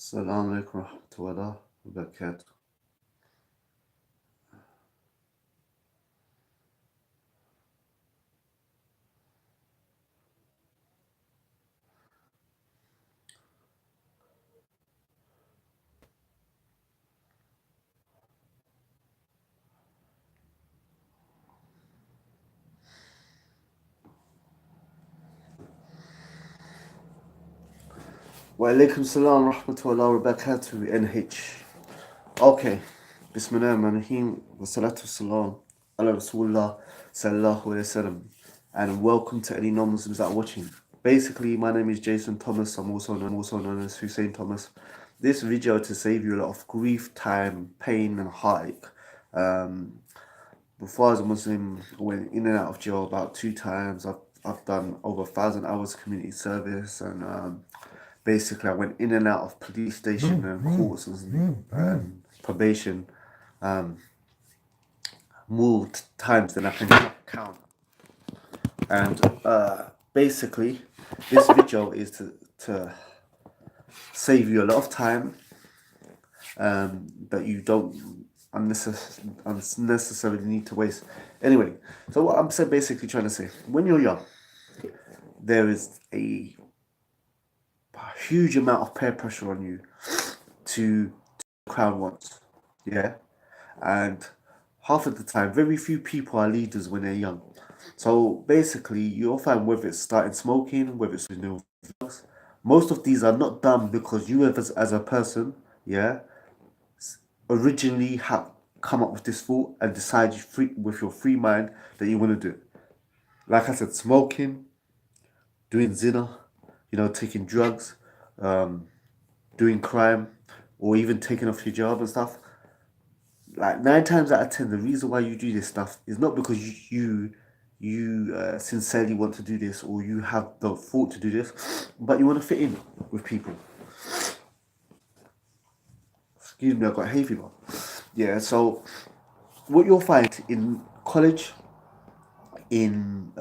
السلام عليكم ورحمة الله وبركاته. وعليكم السلام ورحمة الله وبركاته NH. Okay, Bismillahirrahmanirrahim wa salatu wassalam ala Rasulullah sallallahu alayhi wasallam, and welcome to any non-Muslims that are watching. Basically, my name is Jason Thomas. I'm also known as Hussein Thomas. This video to save you a lot of grief, time, pain, and heartache. Before I was a Muslim, I went in and out of jail about 2 times. I've done over 1,000 hours community service, and basically I went in and out of police station and courts and probation more times than I can count. And basically, this video is to save you a lot of time that you don't unnecessarily need to waste. Anyway, so what I'm basically trying to say, when you're young, there is a huge amount of peer pressure on you to crowd wants, yeah, and half of the time, very few people are leaders when they're young. So basically, you'll find whether it's starting smoking, whether it's new drugs, most of these are not done because you have as a person, yeah, originally have come up with this thought and decided with your free mind that you want to do it. Like I said, smoking, doing zina, taking drugs, doing crime, or even taking off your job and stuff. Like 9 times out of 10, the reason why you do this stuff is not because you sincerely want to do this or you have the thought to do this, but you want to fit in with people. Excuse me, I got hay fever. Yeah, so what you'll find in college, in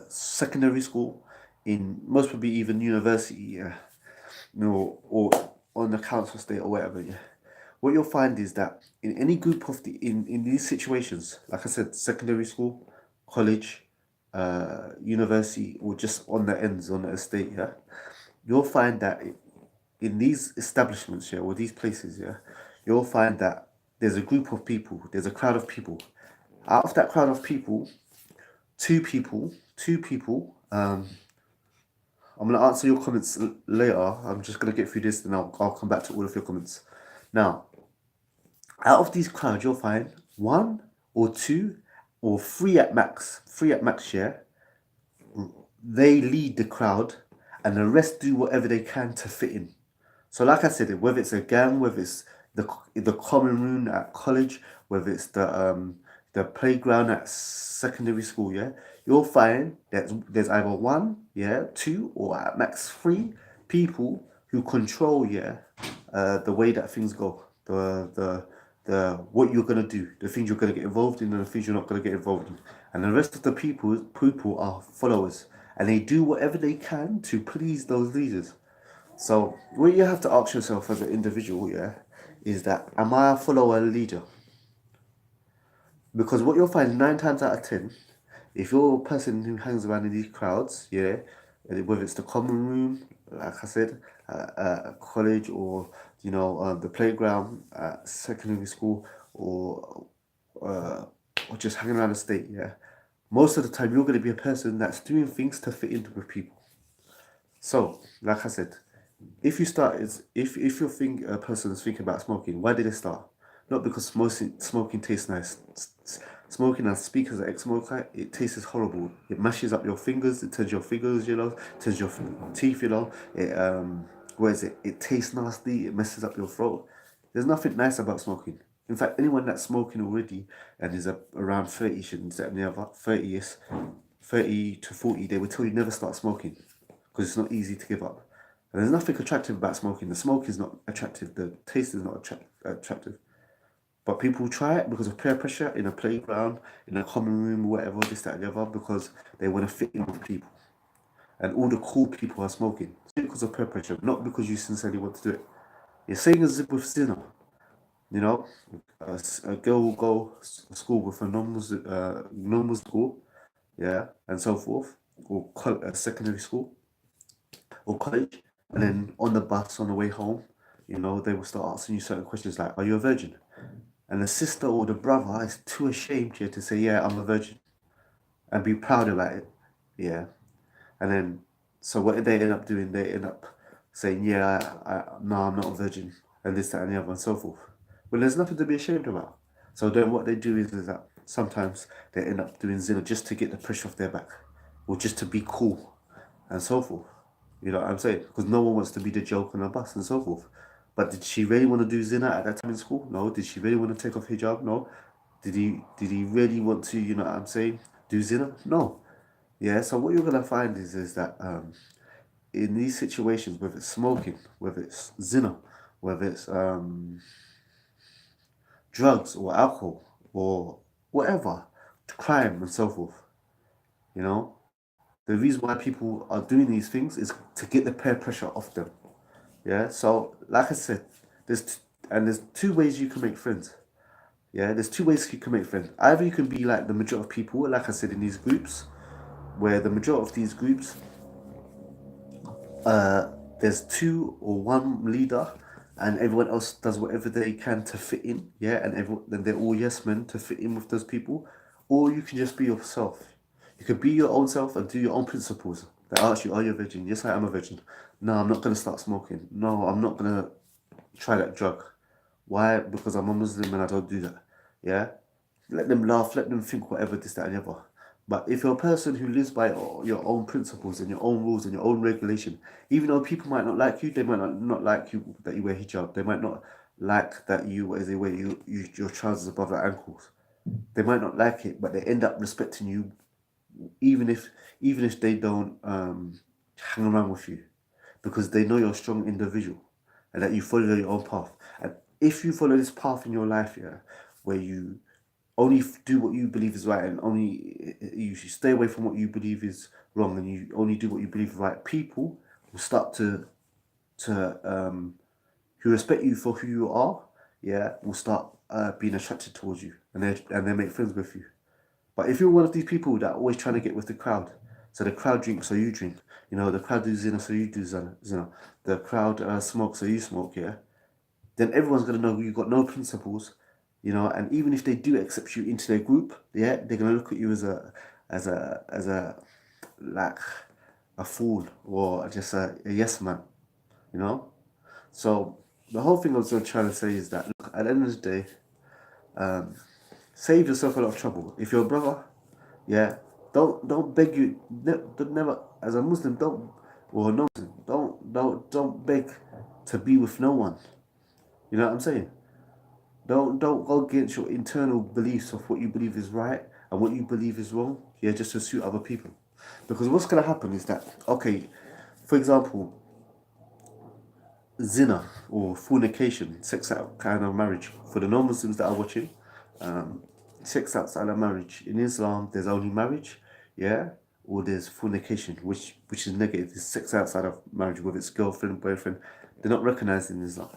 secondary school, in most probably even university, yeah, or on the council state or whatever, yeah. What you'll find is that in any group of in these situations, like I said, secondary school, college, university, or just on the ends on the estate, yeah, you'll find that in these establishments, yeah, or these places, yeah, you'll find that there's a group of people, there's a crowd of people. Out of that crowd of people, two people. I'm gonna answer your comments later. I'm just gonna get through this, and I'll come back to all of your comments. Now, out of these crowds, you'll find one or two or three at max, yeah. They lead the crowd, and the rest do whatever they can to fit in. So, like I said, whether it's a gang, whether it's the common room at college, whether it's the playground at secondary school, yeah, you'll find that there's either one, yeah, two, or at max three people who control, yeah, the way that things go, the what you're gonna do, the things you're gonna get involved in, and the things you're not gonna get involved in, and the rest of the people are followers, and they do whatever they can to please those leaders. So what you have to ask yourself as an individual, yeah, is that am I a follower or a leader? Because what you'll find 9 times out of 10, if you're a person who hangs around in these crowds, yeah, whether it's the common room, like I said, college, or the playground at secondary school, uh, or just hanging around the state, yeah, most of the time you're going to be a person that's doing things to fit in with people. So, like I said, if you start is if you think a person is thinking about smoking, why did they start? Not because smoking tastes nice. Smoking, as speak as an ex-smoker, it tastes horrible. It mashes up your fingers. It turns your fingers yellow. Turns your teeth yellow. It what is it? It tastes nasty. It messes up your throat. There's nothing nice about smoking. In fact, anyone that's smoking already and is around 30, shouldn't say near 30 is 30 to 40, they would tell you never start smoking because it's not easy to give up. And there's nothing attractive about smoking. The smoke is not attractive. The taste is not attractive. But people try it because of peer pressure in a playground, in a common room, whatever, this, that, and the other, because they want to fit in with people. And all the cool people are smoking. It's because of peer pressure, not because you sincerely want to do it. You're saying as with zina, you know, a girl will go to school with a normal school, yeah, and so forth, or secondary school or college, and then on the bus on the way home, they will start asking you certain questions like, "Are you a virgin?" And the sister or the brother is too ashamed here to say, "Yeah, I'm a virgin," and be proud about it, yeah. And then, so what did they end up doing? They end up saying, "Yeah, no, I'm not a virgin," and this, that, and the other, and so forth. Well, there's nothing to be ashamed about. So then, what they do is that sometimes they end up doing zina just to get the pressure off their back, or just to be cool, and so forth. You know what I'm saying? Because no one wants to be the joke on the bus and so forth. But did she really want to do zina at that time in school? No. Did she really want to take off hijab? No. Did he really want to, you know what I'm saying, do zina? No. Yeah, so what you're gonna find is that in these situations, whether it's smoking, whether it's zina, whether it's drugs or alcohol or whatever, crime and so forth, you know, the reason why people are doing these things is to get the peer pressure off them. Yeah, so like I said, there's two ways you can make friends. Yeah, there's two ways you can make friends. Either you can be like the majority of people, like I said, in these groups, where the majority of these groups, uh, there's two or one leader, and everyone else does whatever they can to fit in. Yeah, then they're all yes men to fit in with those people, or you can just be yourself. You can be your own self and do your own principles. They ask you, "Are you a virgin?" Yes, I am a virgin. No, I'm not gonna start smoking. No, I'm not gonna try that drug. Why? Because I'm a Muslim and I don't do that. Yeah? Let them laugh, let them think whatever, this, that, and the other. But if you're a person who lives by your own principles and your own rules and your own regulation, even though people might not like you, they might not like you that you wear hijab. They might not like that you, as they wear your trousers above your ankles. They might not like it, but they end up respecting you, even if even if they don't hang around with you, because they know you're a strong individual and that you follow your own path. And if you follow this path in your life, yeah, where you only do what you believe is right and only you should stay away from what you believe is wrong and you only do what you believe is right, people will start to who respect you for who you are, yeah, will start being attracted towards you and they make friends with you. But if you're one of these people that are always trying to get with the crowd, so the crowd drinks, so you drink, the crowd do zina, so you do zina, the crowd smoke, so you smoke, yeah, then everyone's gonna know you've got no principles, and even if they do accept you into their group, yeah, they're gonna look at you as a like a fool or just a yes man, you know. So the whole thing I was trying to say is that look, at the end of the day, save yourself a lot of trouble. If you're a brother, yeah, don't beg you never as a Muslim don't or no Muslim don't beg to be with no one. You know what I'm saying? Don't go against your internal beliefs of what you believe is right and what you believe is wrong. Yeah, just to suit other people. Because what's gonna happen is that okay, for example, zina or fornication, sex out kind of marriage for the non-Muslims that are watching, um, sex outside of marriage in Islam there's only marriage, yeah, or there's fornication, which is negative. It's sex outside of marriage, whether it's girlfriend, boyfriend, they're not recognized in Islam.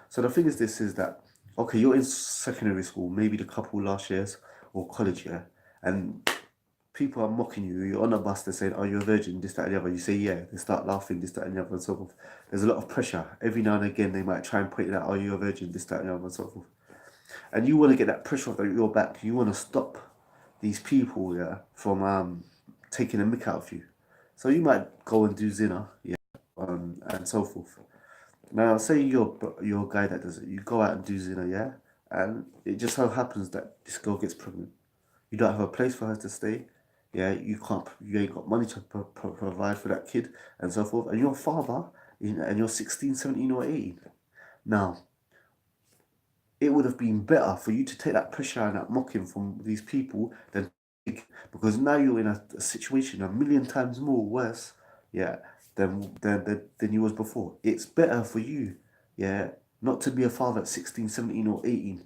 So the thing is, this is that okay, you're in secondary school, maybe the couple last years or college, yeah, and people are mocking you. You're on a bus, they're saying, "Are you a virgin?" This, that, and the other. You say, "Yeah." They start laughing, this, that, and the other, and so forth. There's a lot of pressure. Every now and again, they might try and point it out, "Are you a virgin?" This, that, and the other, and so forth. And you want to get that pressure off your back. You want to stop these people, yeah, from taking a mick out of you. So you might go and do zina, yeah, and so forth. Now, say you're a guy that does it. You go out and do zina, yeah, and it just so happens that this girl gets pregnant. You don't have a place for her to stay. Yeah, you ain't got money to provide for that kid and so forth. And you're a father, and you're 16, 17, or 18. Now, it would have been better for you to take that pressure and that mocking from these people than because now you're in a situation a million times more worse, yeah, than you was before. It's better for you, yeah, not to be a father at 16, 17, or 18,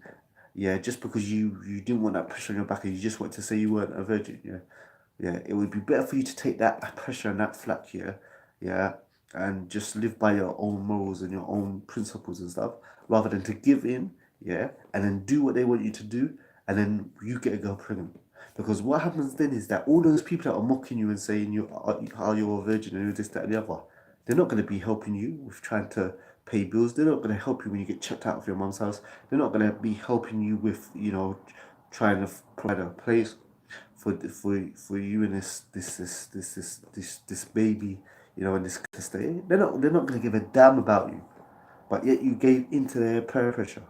yeah, just because you didn't want that pressure on your back and you just want to say you weren't a virgin, yeah. Yeah, it would be better for you to take that pressure and that flack, yeah, yeah, and just live by your own morals and your own principles and stuff, rather than to give in, yeah, and then do what they want you to do, and then you get a girl pregnant. Because what happens then is that all those people that are mocking you and saying you are how you're a virgin and this, that, and the other, they're not going to be helping you with trying to pay bills. They're not going to help you when you get checked out of your mum's house. They're not going to be helping you with, trying to provide a place for you and this baby, and this stay. They're not going to give a damn about you, but yet you gave into their peer pressure.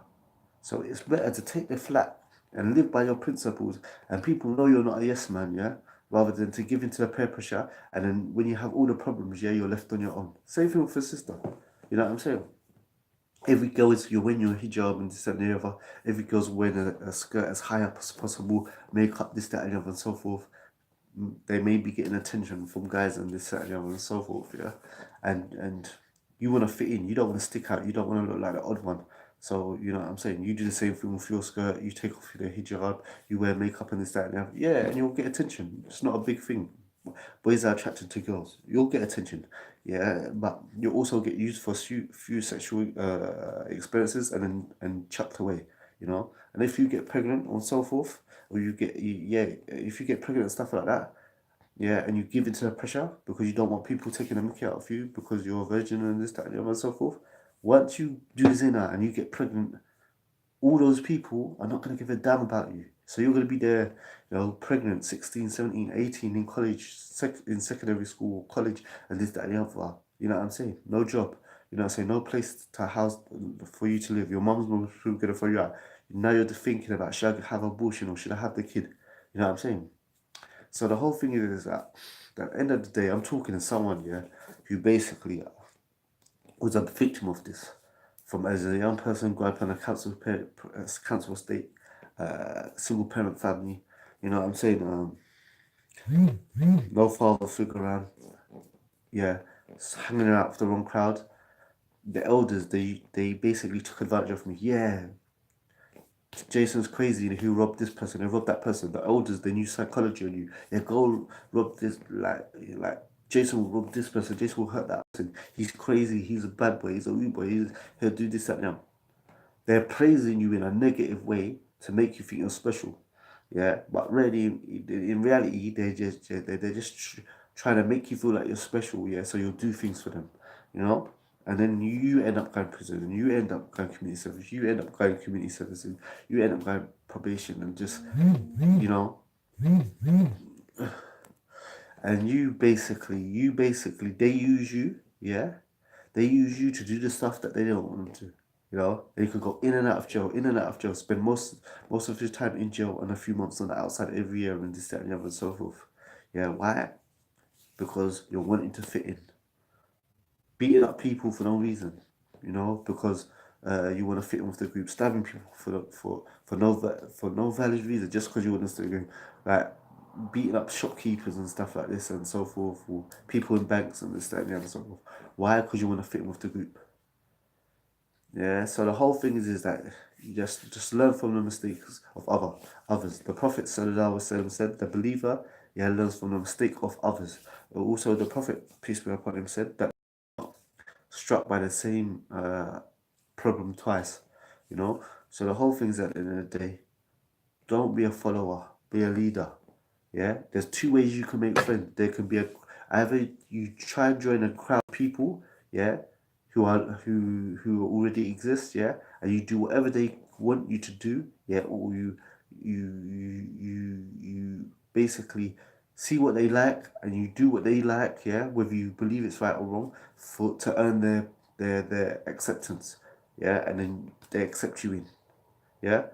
So it's better to take the flat and live by your principles, and people know you're not a yes man, yeah, rather than to give into the peer pressure, and then when you have all the problems, yeah, you're left on your own. Same thing with a sister. You know what I'm saying? Every girl you're wearing your hijab and this and the other. Every girl's wearing a skirt as high up as possible, makeup, this, that, and the other, and so forth. They may be getting attention from guys and this, that, and the other, and so forth, yeah. And you want to fit in. You don't want to stick out. You don't want to look like the odd one. So, you know what I'm saying? You do the same thing with your skirt. You take off your hijab. You wear makeup and this, that, and the other. Yeah, and you'll get attention. It's not a big thing. Boys are attracted to girls. You'll get attention. Yeah, but you'll also get used for few sexual experiences and chucked away. And if you get pregnant and so forth, or if you get pregnant and stuff like that, yeah, and you give into the pressure because you don't want people taking a mickey out of you because you're a virgin and this, that, and the other, and so forth. Once you do zina and you get pregnant, all those people are not going to give a damn about you. So you're going to be there, pregnant, 16, 17, 18, in college, in secondary school, college, and this, that, and the other. You know what I'm saying? No job. You know what I'm saying? No place to house for you to live. Your mom's not going to throw you out. Now you're thinking about, should I have an abortion or should I have the kid? You know what I'm saying? So the whole thing is that at the end of the day, I'm talking to someone, yeah, who basically was a victim of this. From as a young person growing up in a council estate, single parent family, you know what I'm saying? No father figure around, yeah, hanging out with the wrong crowd. The elders, they basically took advantage of me. Yeah, Jason's crazy and he robbed this person, he robbed that person. The elders, they knew psychology on you. Yeah, go rob this, like Jason will rob this person, Jason will hurt that person. He's crazy, he's a bad boy, he's a rude boy, he'll do this, that, now. They're praising you in a negative way to make you think you're special. Yeah, but really, in reality, they're just trying to make you feel like you're special. Yeah, so you'll do things for them, you know. And then you end up going prison, and you end up going community service, you end up going community service, and you end up going probation, and just, you know, and you basically, they use you, yeah, they use you to do the stuff that they don't want them to. And you could go in and out of jail, in and out of jail, spend most of your time in jail and a few months on the outside every year and this, that, and the other, and so forth. Yeah, why? Because you're wanting to fit in. Beating up people for no reason, because you want to fit in with the group, stabbing people for no valid reason, just because you want to stay going, like beating up shopkeepers and stuff like this and so forth, or people in banks and this, that, and the other, and so forth. Why? Because you want to fit in with the group. Yeah, so the whole thing is that you just learn from the mistakes of others. The Prophet Sallallahu Alaihi Wasallam said, the believer, yeah, learns from the mistake of others. Also, the Prophet, peace be upon him, said that struck by the same problem twice. So the whole thing is, at the end of the day, don't be a follower, be a leader. Yeah, there's two ways you can make friends. There can be either you try and join a crowd of people, yeah, who already exist, yeah, and you do whatever they want you to do, yeah, or you basically see what they like and you do what they like, yeah, whether you believe it's right or wrong, to earn their acceptance, yeah, and then they accept you in, yeah,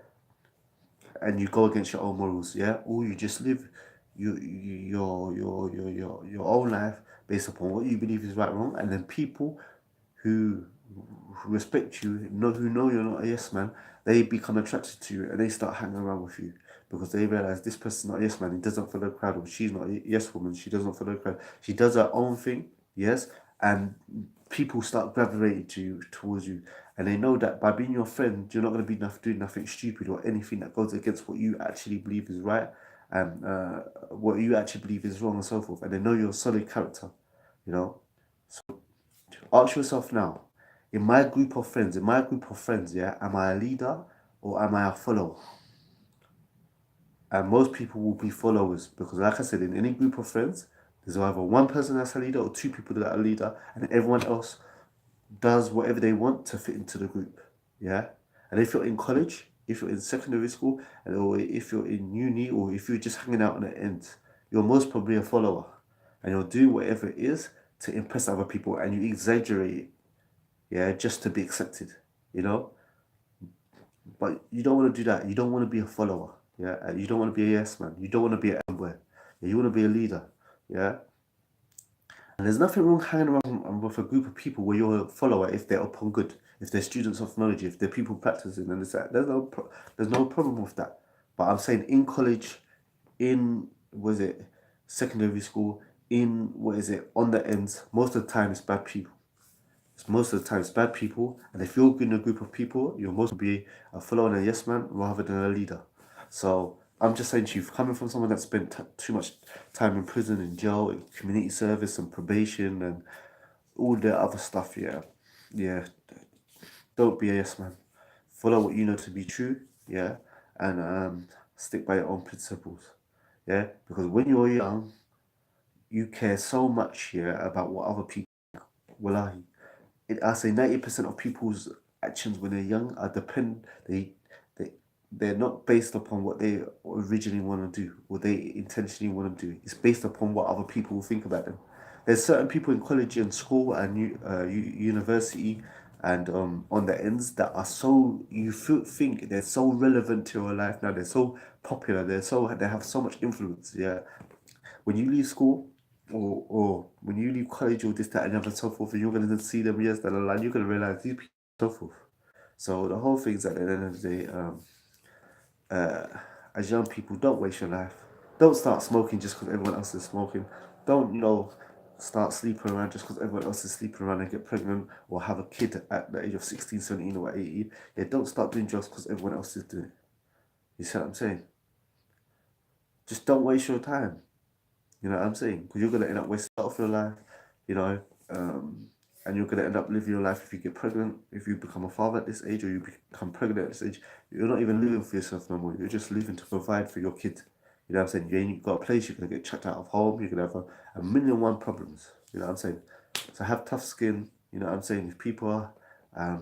and you go against your own morals, yeah, or you just live your own life based upon what you believe is right or wrong, and then people who respect you, who know you're not a yes man, they become attracted to you and they start hanging around with you because they realize this person's not a yes man. He doesn't follow the crowd, or she's not a yes woman. She doesn't follow the crowd. She does her own thing, yes, and people start gravitating towards you, and they know that by being your friend, you're not going to be doing nothing stupid or anything that goes against what you actually believe is right and what you actually believe is wrong and so forth. And they know you're a solid character, you know. Ask yourself now, in my group of friends, yeah, am I a leader or am I a follower? And most people will be followers because, like I said, in any group of friends, there's either one person that's a leader or two people that are a leader, and everyone else does whatever they want to fit into the group. Yeah. And if you're in college, if you're in secondary school, or if you're in uni, or if you're just hanging out on the ends, you're most probably a follower, and you'll do whatever it is to impress other people, and you exaggerate it, yeah, just to be accepted, you know. But you don't want to do that. You don't want to be a follower, yeah. And you don't want to be a yes man. You don't want to be a boy. Yeah, you want to be a leader, yeah. And there's nothing wrong hanging around with a group of people where you're a follower if they're upon good, if they're students of knowledge, if they're people practicing and this that. There's no problem with that. But I'm saying in college, in was it secondary school, in what is it on the ends, most of the time it's bad people. Most of the time it's bad people, and if you're in a group of people, you're most be a follower and a yes man rather than a leader. So I'm just saying to you, coming from someone that spent too much time in prison, in jail, in community service, and probation, and all the other stuff, yeah, yeah, don't be a yes man. Follow what you know to be true, yeah, and stick by your own principles, yeah, because when you're young, you care so much, yeah, about what other people. Wallahi, I say 90% of people's actions when they're young are they they're not based upon what they originally want to do or they intentionally want to do. It's based upon what other people will think about them. There's certain people in college and school and university and on the ends that are so think they're so relevant to your life now. They're so popular. They have so much influence. Yeah, when you leave school or when you leave college or this, that, and the other, and so forth, and you're going to see them years down the line, you're going to realize these people, so forth. So the whole thing's at the end of the day, uh, as young people, don't waste your life. Don't start smoking just because everyone else is smoking. Don't, start sleeping around just because everyone else is sleeping around and get pregnant or have a kid at the age of 16, 17 or 18. Yeah, don't start doing drugs because everyone else is doing it. You see what I'm saying? Just don't waste your time. You know what I'm saying? Because you're going to end up wasting a lot of your life, you know, um, and you're going to end up living your life if you get pregnant, if you become a father at this age or you become pregnant at this age. You're not even living for yourself no more. You're just living to provide for your kid. You know what I'm saying? You ain't got a place, you're going to get chucked out of home, you're going to have a million and one problems. You know what I'm saying? So have tough skin. You know what I'm saying? If people are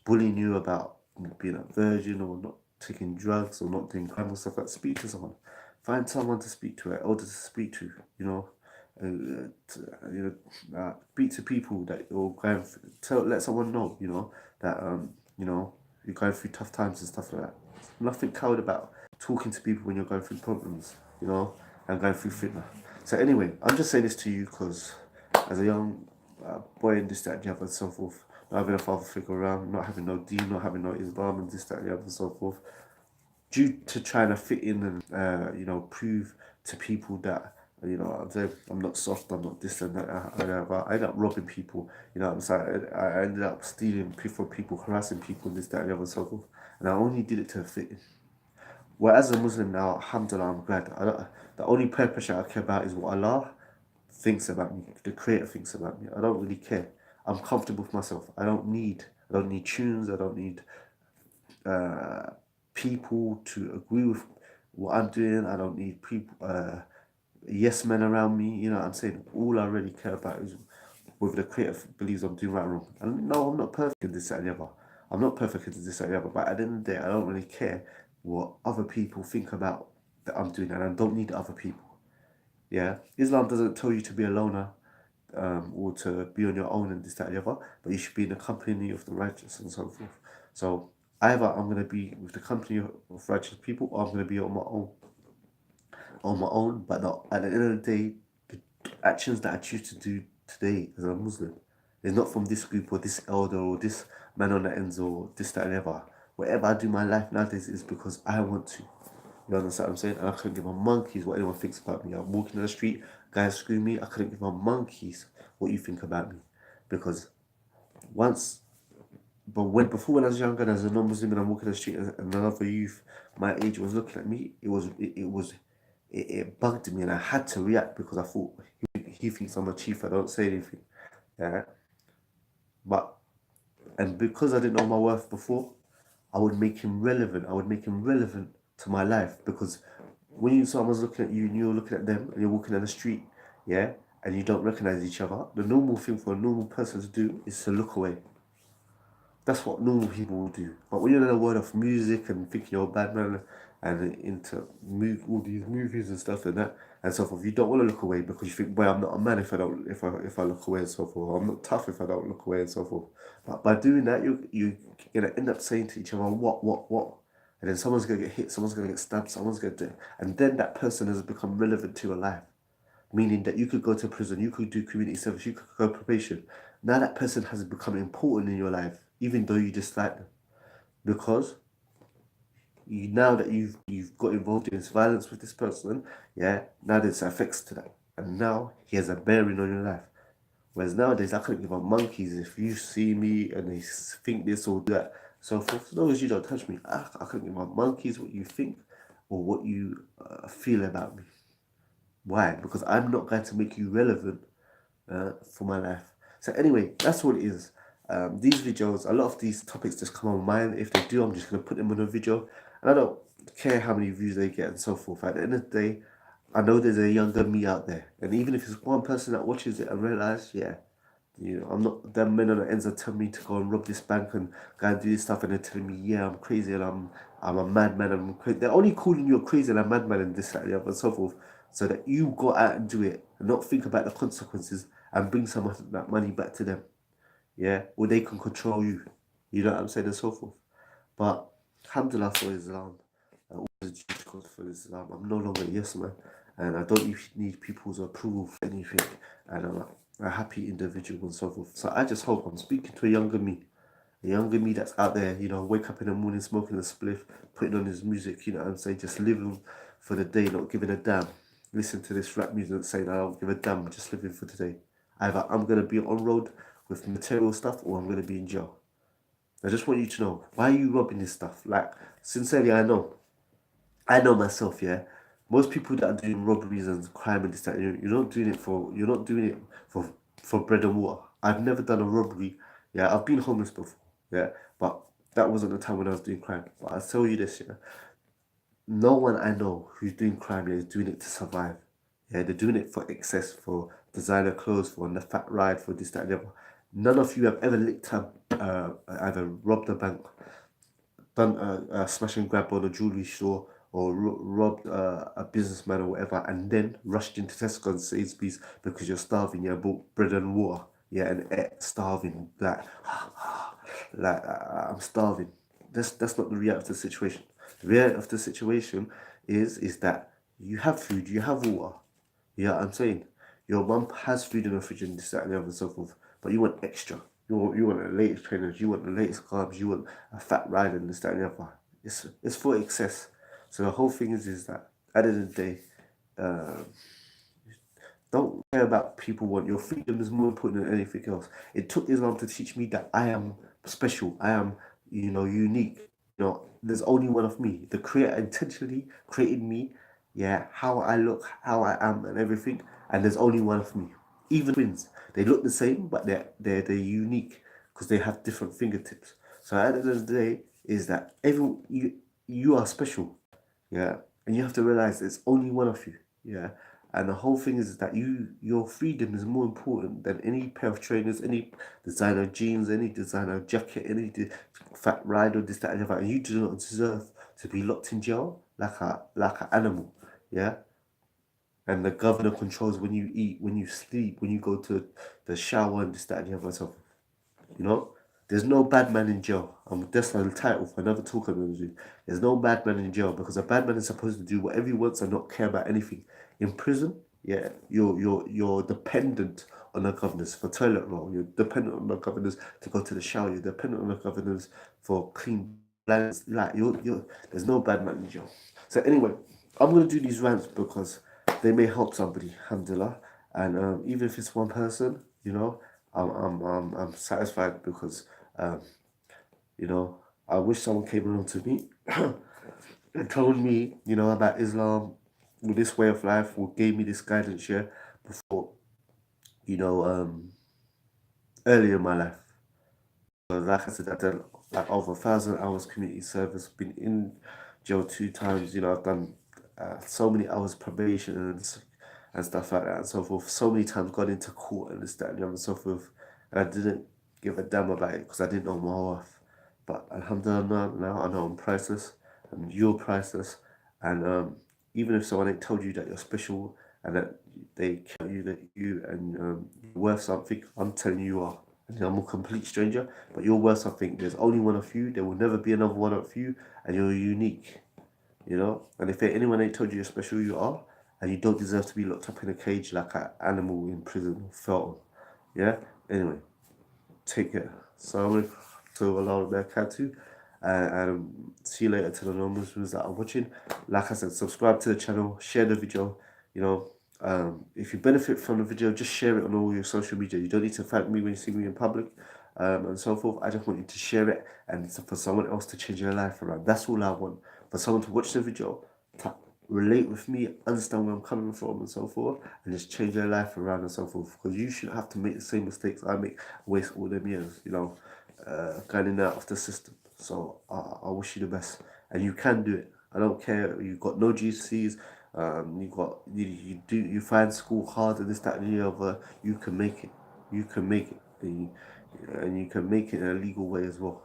bullying you about being a virgin or not taking drugs or not doing crime or stuff like that, speak to someone. Find someone to speak to, an elder to speak to, speak to people that you're going through, let someone know, that, you're going through tough times and stuff like that. Nothing coward about talking to people when you're going through problems, and going through fitna. So anyway, I'm just saying this to you because as a young boy and this, that, and the other, and so forth, not having a father figure around, not having no deen, not having no Islam, and this, that, and the other, and so forth, due to trying to fit in and prove to people that I'm not soft, I'm not this and that. I ended up robbing people. I'm sorry. I ended up stealing from people, harassing people, this, that, and the other, and so forth. And I only did it to fit in. Whereas a Muslim now, alhamdulillah, I'm glad. The only purpose I care about is what Allah thinks about me, the Creator thinks about me. I don't really care. I'm comfortable with myself. I don't need tunes. I don't need uh, people to agree with what I'm doing. I don't need people, yes men around me. You know what I'm saying? All I really care about is whether the Creator believes I'm doing right or wrong. And no, I'm not perfect in this, that, and the other. I'm not perfect in this, that, and the other. But at the end of the day, I don't really care what other people think about that I'm doing, and I don't need other people. Yeah, Islam doesn't tell you to be a loner, or to be on your own and this, that, and the other, but you should be in the company of the righteous and so forth. So either I'm going to be with the company of righteous people or I'm going to be on my own, but not, at the end of the day, the actions that I choose to do today as a Muslim is not from this group or this elder or this man on the ends or this, that, and the other. Whatever I do in my life nowadays is because I want to. You understand what I'm saying? And I couldn't give a monkeys what anyone thinks about me. I'm walking down the street, guys scream me. I couldn't give a monkeys what you think about me, because once, before when I was younger, and as a non-Muslim, and I'm walking down the street, and another youth my age was looking at me, it bugged me, and I had to react because I thought he thinks I'm a chief. I don't say anything. Yeah. And because I didn't know my worth before, I would make him relevant. I would make him relevant to my life, because when someone's looking at you and you're looking at them and you're walking down the street, yeah, and you don't recognize each other, the normal thing for a normal person to do is to look away. That's what normal people will do. But when you're in the world of music and thinking you're a bad man and into all these movies and stuff and that and so forth, you don't want to look away because you think, boy, I'm not a man if I look away and so forth. I'm not tough if I don't look away and so forth. But by doing that, you're gonna end up saying to each other, what? And then someone's gonna get hit, someone's gonna get stabbed, someone's gonna do, and then that person has become relevant to your life. Meaning that you could go to prison, you could do community service, you could go probation. Now that person has become important in your life, even though you dislike them, because now that you've got involved in this violence with this person, yeah, now there's effects to that, and now he has a bearing on your life. Whereas nowadays, I couldn't give a monkeys if you see me and they think this or that. So for as long as you don't touch me, I couldn't give a monkeys what you think or what you feel about me. Why? Because I'm not going to make you relevant for my life. So anyway, that's what it is. These videos, a lot of these topics just come on my mind. If they do, I'm just going to put them in a video. And I don't care how many views they get and so forth. At the end of the day, I know there's a younger me out there. And even if it's one person that watches it and realize, yeah, I'm not them men on the ends are telling me to go and rob this bank and go and do this stuff, and they're telling me, yeah, I'm crazy and I'm a madman. I'm crazy. They're only calling you a crazy and a madman and this, that, and the other, and so forth, so that you go out and do it and not think about the consequences and bring some of that money back to them. Yeah, or they can control you. You know what I'm saying, and so forth. But alhamdulillah for Islam, all the duty calls for Islam. I'm no longer a yes man, and I don't need people's approval for anything. And I'm a happy individual and so forth. So I just hope I'm speaking to a younger me that's out there, wake up in the morning smoking a spliff, putting on his music, you know what I'm saying, just living for the day, not giving a damn. Listen to this rap music saying I don't give a damn, I'm just living for today. Either I'm gonna be on road with material stuff or I'm gonna be in jail. I just want you to know, why are you robbing this stuff? Like, sincerely, I know. I know myself, yeah. Most people that are doing robberies and crime and this that, you're not doing it for bread and water. I've never done a robbery. Yeah, I've been homeless before. Yeah, but that wasn't the time when I was doing crime. But I'll tell you this, yeah. No one I know who's doing crime is doing it to survive. Yeah, they're doing it for excess, for designer clothes, for the fat ride, for this, that, and the other. None of you have ever licked up, either robbed a bank, done a smash and grab on a jewelry store, or robbed a businessman or whatever, and then rushed into Tesco and Sainsbury's because you're starving. Yeah, bought bread and water. Yeah, and ate, starving. I'm starving. That's not the reality of the situation. The reality of the situation is that you have food, you have water. You know what I'm saying? Your mum has food in the fridge and this, that, and the other and so forth, but you want extra. You want the latest trainers, you want the latest carbs, you want a fat ride and this, that, and the other. It's for excess. So the whole thing is that at the end of the day, um, don't care about people want. Your freedom is more important than anything else. It took Islam to teach me that I am special. I am, unique. There's only one of me. The Creator intentionally created me, yeah, how I look, how I am, and everything. And there's only one of me. Even twins, they look the same, but they're unique because they have different fingertips. So at the end of the day, is that you are special, yeah, and you have to realize there's only one of you, yeah. And the whole thing is that your freedom is more important than any pair of trainers, any designer jeans, any designer jacket, fat ride or this, that, and the other. And you do not deserve to be locked in jail like an animal, yeah. And the governor controls when you eat, when you sleep, when you go to the shower and this, that, and the other. So, you know, there's no bad man in jail. That's the title for another talk I'm going to do. There's no bad man in jail because a bad man is supposed to do whatever he wants and not care about anything. In prison, yeah, you're dependent on the governors for toilet roll. You're dependent on the governors to go to the shower. You're dependent on the governors for clean blankets. Like there's no bad man in jail. So anyway, I'm gonna do these rants because they may help somebody, alhamdulillah. And even if it's one person, I'm satisfied because um, you know, I wish someone came along to me and told me, about Islam, with this way of life, or gave me this guidance here before, you know, earlier in my life. Like I said, I've done like over 1,000 hours community service, been in jail 2 times, I've done so many hours probation and stuff like that and so forth. So many times gone into court and this, that, and the other and so forth. And I didn't give a damn about it because I didn't know my worth. But alhamdulillah, now I know I'm priceless and you're priceless. And even if someone ain't told you that you're special and that they tell you that you and you're worth something, I'm telling you you are. And I'm a complete stranger, but you're worth something. There's only one of you. There will never be another one of you, and you're unique. And if anyone ain't told you you're special, you are, and you don't deserve to be locked up in a cage like an animal in prison or feral. Yeah. Anyway, take care. So to Allah barakatuh, and see you later to the non-Muslims that are watching. Like I said, subscribe to the channel, share the video. You know, if you benefit from the video, just share it on all your social media. You don't need to thank me when you see me in public, and so forth. I just want you to share it and for someone else to change their life around. That's all I want. For someone to watch the video, to relate with me, understand where I'm coming from and so forth, and just change their life around and so forth. Because you shouldn't have to make the same mistakes I make, waste all them years, going in and out of the system. So I wish you the best, and you can do it. I don't care. You got no GCs. You find school hard and this, that, and the other. You can make it. You can make it, and you can make it in a legal way as well.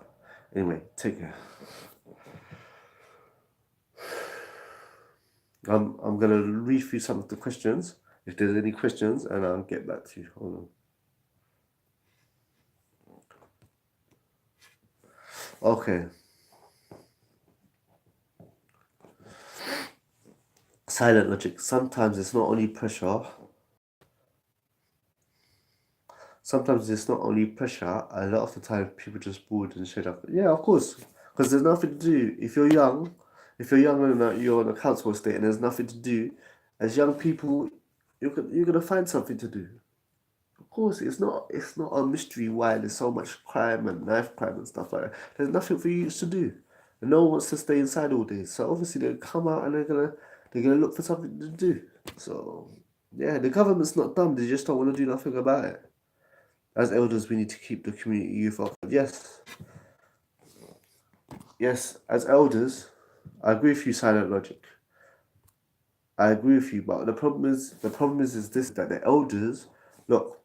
Anyway, take care. I'm gonna read through some of the questions. If there's any questions, and I'll get back to you. Hold on. Okay. Silent logic. Sometimes it's not only pressure. Sometimes it's not only pressure. A lot of the time, people just bored and shut up. Yeah, of course, because there's nothing to do. If you're young and you're on a council estate and there's nothing to do, as young people, you're gonna find something to do. Of course, it's not a mystery why there's so much crime and knife crime and stuff like that. There's nothing for you to do, and no one wants to stay inside all day. So obviously they'll come out and they're gonna look for something to do. So yeah, the government's not dumb. They just don't want to do nothing about it. As elders, we need to keep the community youth up. Yes, yes. As elders, I agree with you. Silent logic. I agree with you, but the problem is this that the elders look.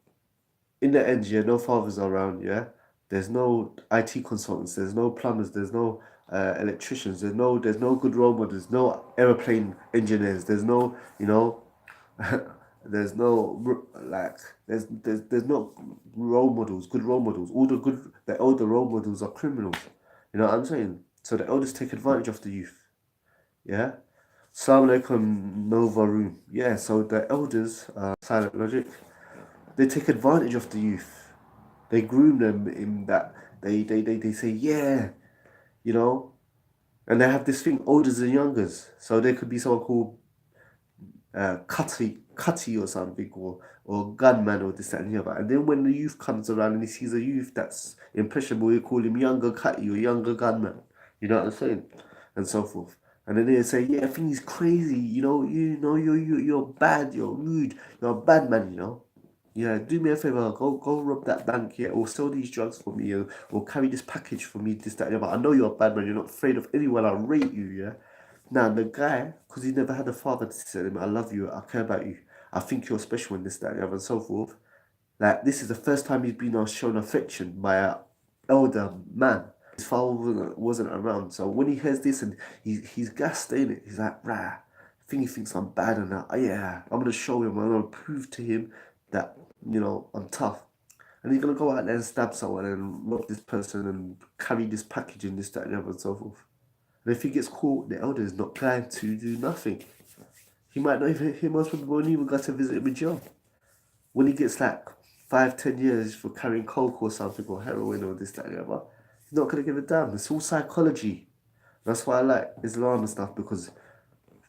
In the end, yeah, no fathers are around, yeah. There's no IT consultants, there's no plumbers, there's no electricians, there's no good role models, no aeroplane engineers, there's no, there's no like there's no role models, good role models. The older role models are criminals. You know what I'm saying? So the elders take advantage of the youth. Yeah. Assalamu alaikum Nova Room. Yeah, so the elders, silent logic, they take advantage of the youth. They groom them in that they say, yeah, you know, and they have this thing, olders and youngers. So there could be someone called Cutty or something, or Gunman or this, that, and the other. And then when the youth comes around and he sees a youth that's impressionable, he call him younger Cutty or younger Gunman. You know what I'm saying? And so forth. And then they say, yeah, I think he's crazy. You're bad. You're rude. You're a bad man. Yeah, do me a favor, go rob that bank, yeah, or sell these drugs for me, or carry this package for me, this, that, and the other. I know you're a bad man, you're not afraid of anyone, I'll rate you, yeah. Now, the guy, because he never had a father to tell him, I love you, I care about you, I think you're special in this, that, and the other, and so forth. Like, this is the first time he's been shown affection by an elder man. His father wasn't around, so when he hears this and he's gassed in it, he's like, rah, I think he thinks I'm bad and that. Oh, yeah, I'm gonna show him, I'm gonna prove to him that, I'm tough. And he's gonna go out there and stab someone and rob this person and carry this package and this, that, and the other, and so forth. And if he gets caught, the elder is not going to do nothing. He most probably won't even go to visit him in jail. When he gets like 5, 10 years for carrying coke or something or heroin or this, that, and the other, he's not gonna give a damn. It's all psychology. That's why I like Islam and stuff, because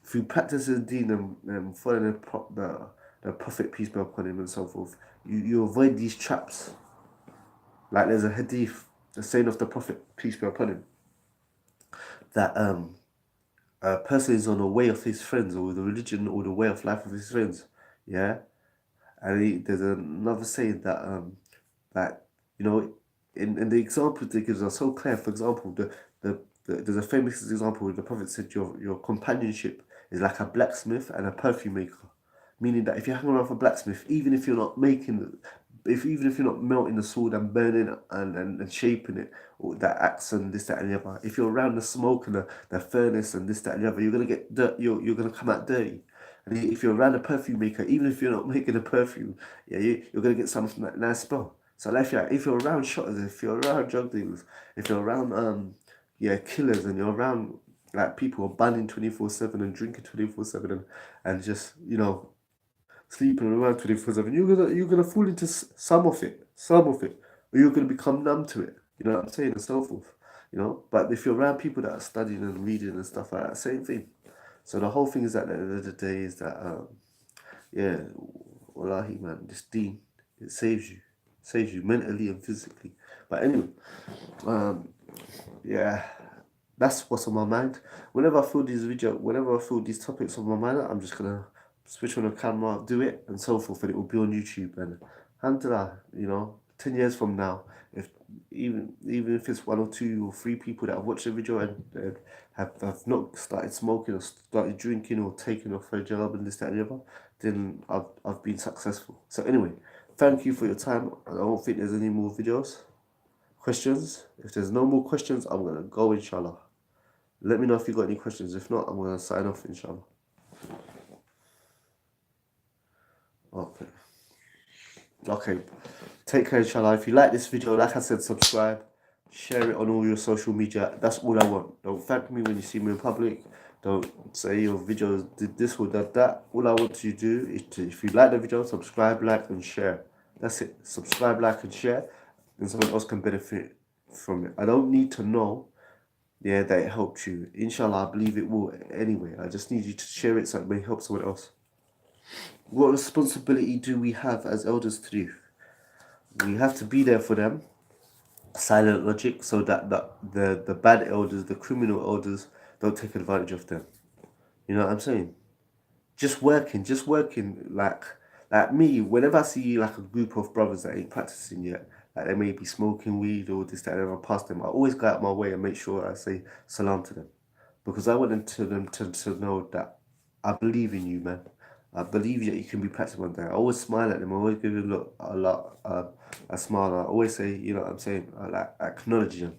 through practicing Deen and following the Prophet, peace be upon him, and so forth, you avoid these traps. Like there's a hadith, the saying of the Prophet, peace be upon him, that a person is on the way of his friends, or the religion or the way of life of his friends. Yeah. And there's another saying that you know in the examples they give are so clear. For example, there's a famous example where the Prophet said your companionship is like a blacksmith and a perfume maker, meaning that if you hang around with a blacksmith, even if you're not even if you're not melting the sword and burning it and shaping it, or that axe and this, that, and the other, if you're around the smoke and the furnace and this, that, and the other, you're gonna get dirt. You're gonna come out dirty. And if you're around a perfume maker, even if you're not making a perfume, yeah, you're gonna get something that nice smell. So like, if you're around shotters, if you're around drug dealers, if you're around killers, and you're around like people who are banning 24/7 and drinking 24/7 and just sleeping around 24/7, you're gonna fall into some of it, or you're gonna become numb to it. You know what I'm saying, and so forth. But if you're around people that are studying and reading and stuff like that, same thing. So the whole thing is, at the end of the day, is that yeah, wallahi man, this deen, it saves you mentally and physically. But anyway, yeah, that's what's on my mind. Whenever I feel these topics on my mind, I'm just gonna switch on the camera, do it, and so forth, and it will be on YouTube. And alhamdulillah, 10 years from now, if even if it's one or two or three people that have watched the video and have not started smoking or started drinking or taking off their job and this, that, and the other, then I've been successful. So anyway, thank you for your time. I don't think there's any more questions. If there's no more questions, I'm gonna go, inshallah. Let me know if you got any questions. If not, I'm gonna sign off, inshallah. Okay. Take care, inshallah. If you like this video, like I said, subscribe, share it on all your social media. That's all I want. Don't thank me when you see me in public. Don't say your videos did this or did that. All I want you to do is if you like the video, subscribe, like, and share. That's it. Subscribe, like, and share, and someone else can benefit from it. I don't need to know, that it helped you. Inshallah, I believe it will anyway. I just need you to share it so it may help someone else. What responsibility do we have as elders to do? We have to be there for them, silent logic, so that the bad elders, the criminal elders, don't take advantage of them. You know what I'm saying? Just working like me. Whenever I see like a group of brothers that ain't practicing yet, like they may be smoking weed or this, that, and I pass them, I always go out my way and make sure I say salam to them, because I want them to know that I believe in you, man. I believe that you can be practicing one day. I always smile at them. I always give them a smile. I always say, you know what I'm saying, I like acknowledge them.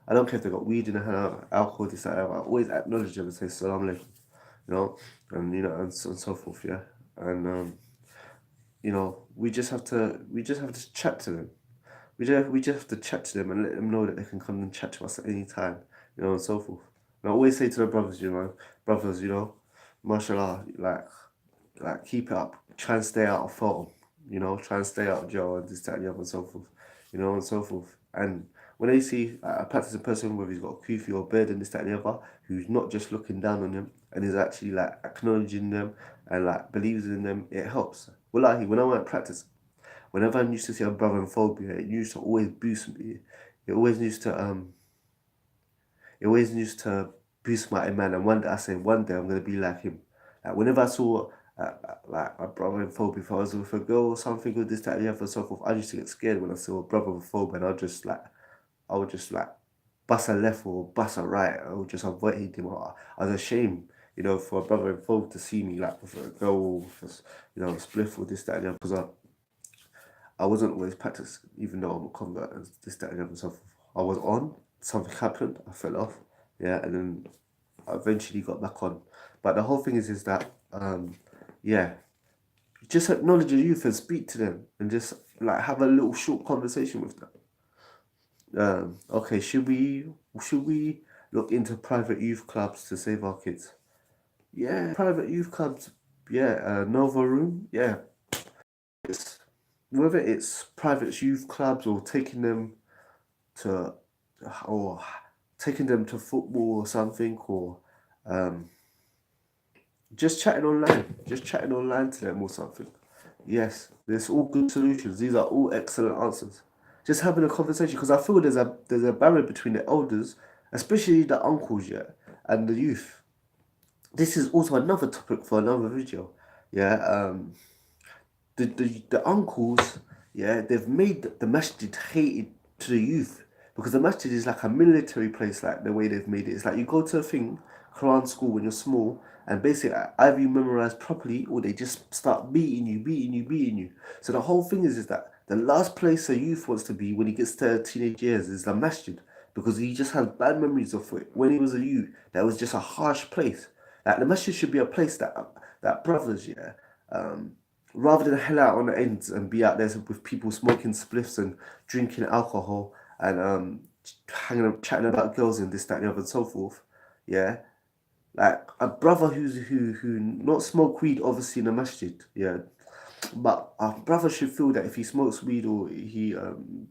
I don't care if they got weed in their hand, alcohol, this, that, I always acknowledge them and say salam alaikum, and so forth, yeah. And we just have to chat to them. We just have to chat to them and let them know that they can come and chat to us at any time, and so forth. And I always say to the brothers, mashallah, like keep it up. Try and stay out of photo, try and stay out of jail and this, that, and the other, and so forth, and so forth. And when they see a practicing person, whether he's got a kufi or beard and this, that, and the other, who's not just looking down on them and is actually like acknowledging them and like believes in them, it helps. Wallahi, when I went practice, whenever I used to see a brother in phobia, it used to always boost me. It always used to boost my iman. And one day I'm gonna be like him. Like whenever I saw like my brother in phobia, if I was with a girl or something with this, that, and the other, and so forth, I used to get scared when I saw a brother with phobia, and I would just like bust a left or bust a right. I would just avoid him. I was ashamed, for a brother in phobia to see me like with a girl or with a spliff or this, that, and the other, because I wasn't always practicing, even though I'm a convert and this, that, and the other, and so forth. I was on, something happened, I fell off, yeah, and then I eventually got back on. But the whole thing is that just acknowledge your youth and speak to them and just like have a little short conversation with them. Okay, should we look into private youth clubs to save our kids? Yeah, private youth clubs. Yeah, Nova Room. Yeah, whether it's private youth clubs or taking them to football or something, or just chatting online to them or something. Yes, there's all good solutions. These are all excellent answers. Just having a conversation, because I feel there's a barrier between the elders, especially the uncles, yeah, and the youth. This is also another topic for another video. Yeah, the uncles, yeah, they've made the masjid hated to the youth, because the masjid is like a military place, like the way they've made it. It's like you go to a thing, Quran school when you're small, and basically either you memorize properly or they just start beating you. So the whole thing is that the last place a youth wants to be when he gets to teenage years is the masjid, because he just has bad memories of it. When he was a youth, that was just a harsh place. Like the masjid should be a place that brothers, yeah, um, rather than hell out on the ends and be out there with people smoking spliffs and drinking alcohol and hanging up, chatting about girls and this, that, and the other, and so forth. Yeah, like a brother who not smoke weed, obviously in the masjid. Yeah, but a brother should feel that if he smokes weed or he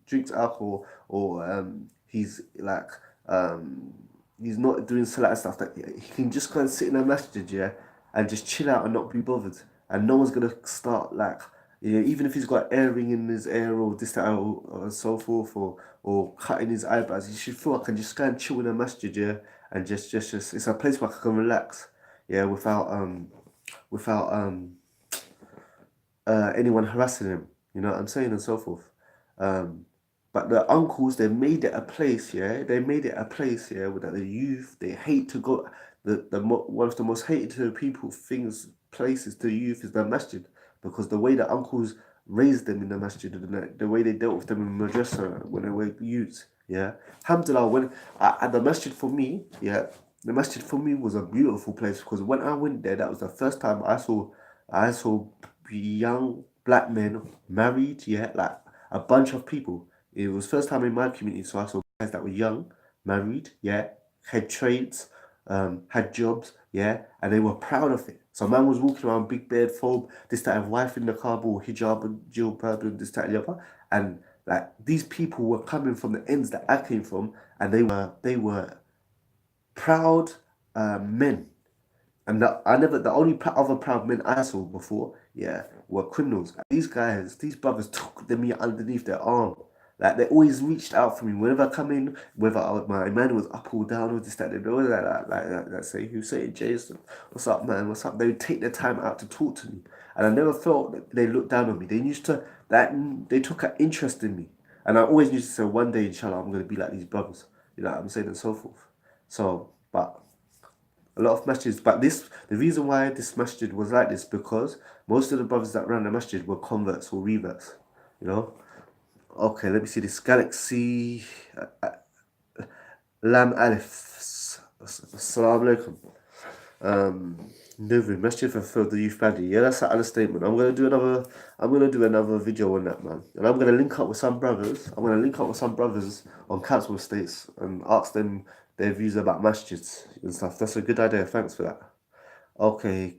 drinks alcohol or he's like um, he's not doing salat and stuff, that he can just go and sit in a masjid, yeah, and just chill out and not be bothered, and no one's gonna start like. Yeah, even if he's got earring in his ear or this, that, or so forth, or cutting his eyebrows, he should feel like I can just go and chill in a masjid, yeah, and just it's a place where I can relax, yeah, without anyone harassing him. You know what I'm saying, and so forth. Um, but the uncles, they made it a place, yeah. They made it a place, yeah, with the youth. They hate to go. One of the most hated to the people things places to youth is the masjid, because the way the uncles raised them in the masjid and the way they dealt with them in madrasa when they were youths, yeah. Alhamdulillah, when at the masjid for me, yeah, the masjid for me was a beautiful place, because when I went there, that was the first time I saw young black men married, yeah, like a bunch of people. It was first time in my community, so I saw guys that were young, married, yeah, had trades, had jobs, yeah, and they were proud of it. So man was walking around big beard phobe, this type of wife in the car, or hijab and jilbab and this type and the other, and like these people were coming from the ends that I came from, and they were proud men. And the only other proud men I saw before, yeah, were criminals. These guys, these brothers took me underneath their arm. Like they always reached out for me whenever I come in, whether my man was up or down or this, that, they always like say, Hussein, Jason, what's up, man, what's up? They would take their time out to talk to me. And I never felt that they looked down on me. They used to, that they took an interest in me. And I always used to say, one day, inshallah, I'm going to be like these brothers. You know what I'm saying, and so forth. So, but a lot of masjids. But the reason why this masjid was like this, because most of the brothers that ran the masjid were converts or reverts, you know. Okay, let me see this. Galaxy Lam Alif. Assalamu alaikum. Nuvri, masjid fulfilled the youth badly. Yeah, that's an understatement. I'm gonna do another video on that, man. And I'm gonna link up with some brothers. I'm gonna link up with some brothers on council estates and ask them their views about masjids and stuff. That's a good idea. Thanks for that. Okay,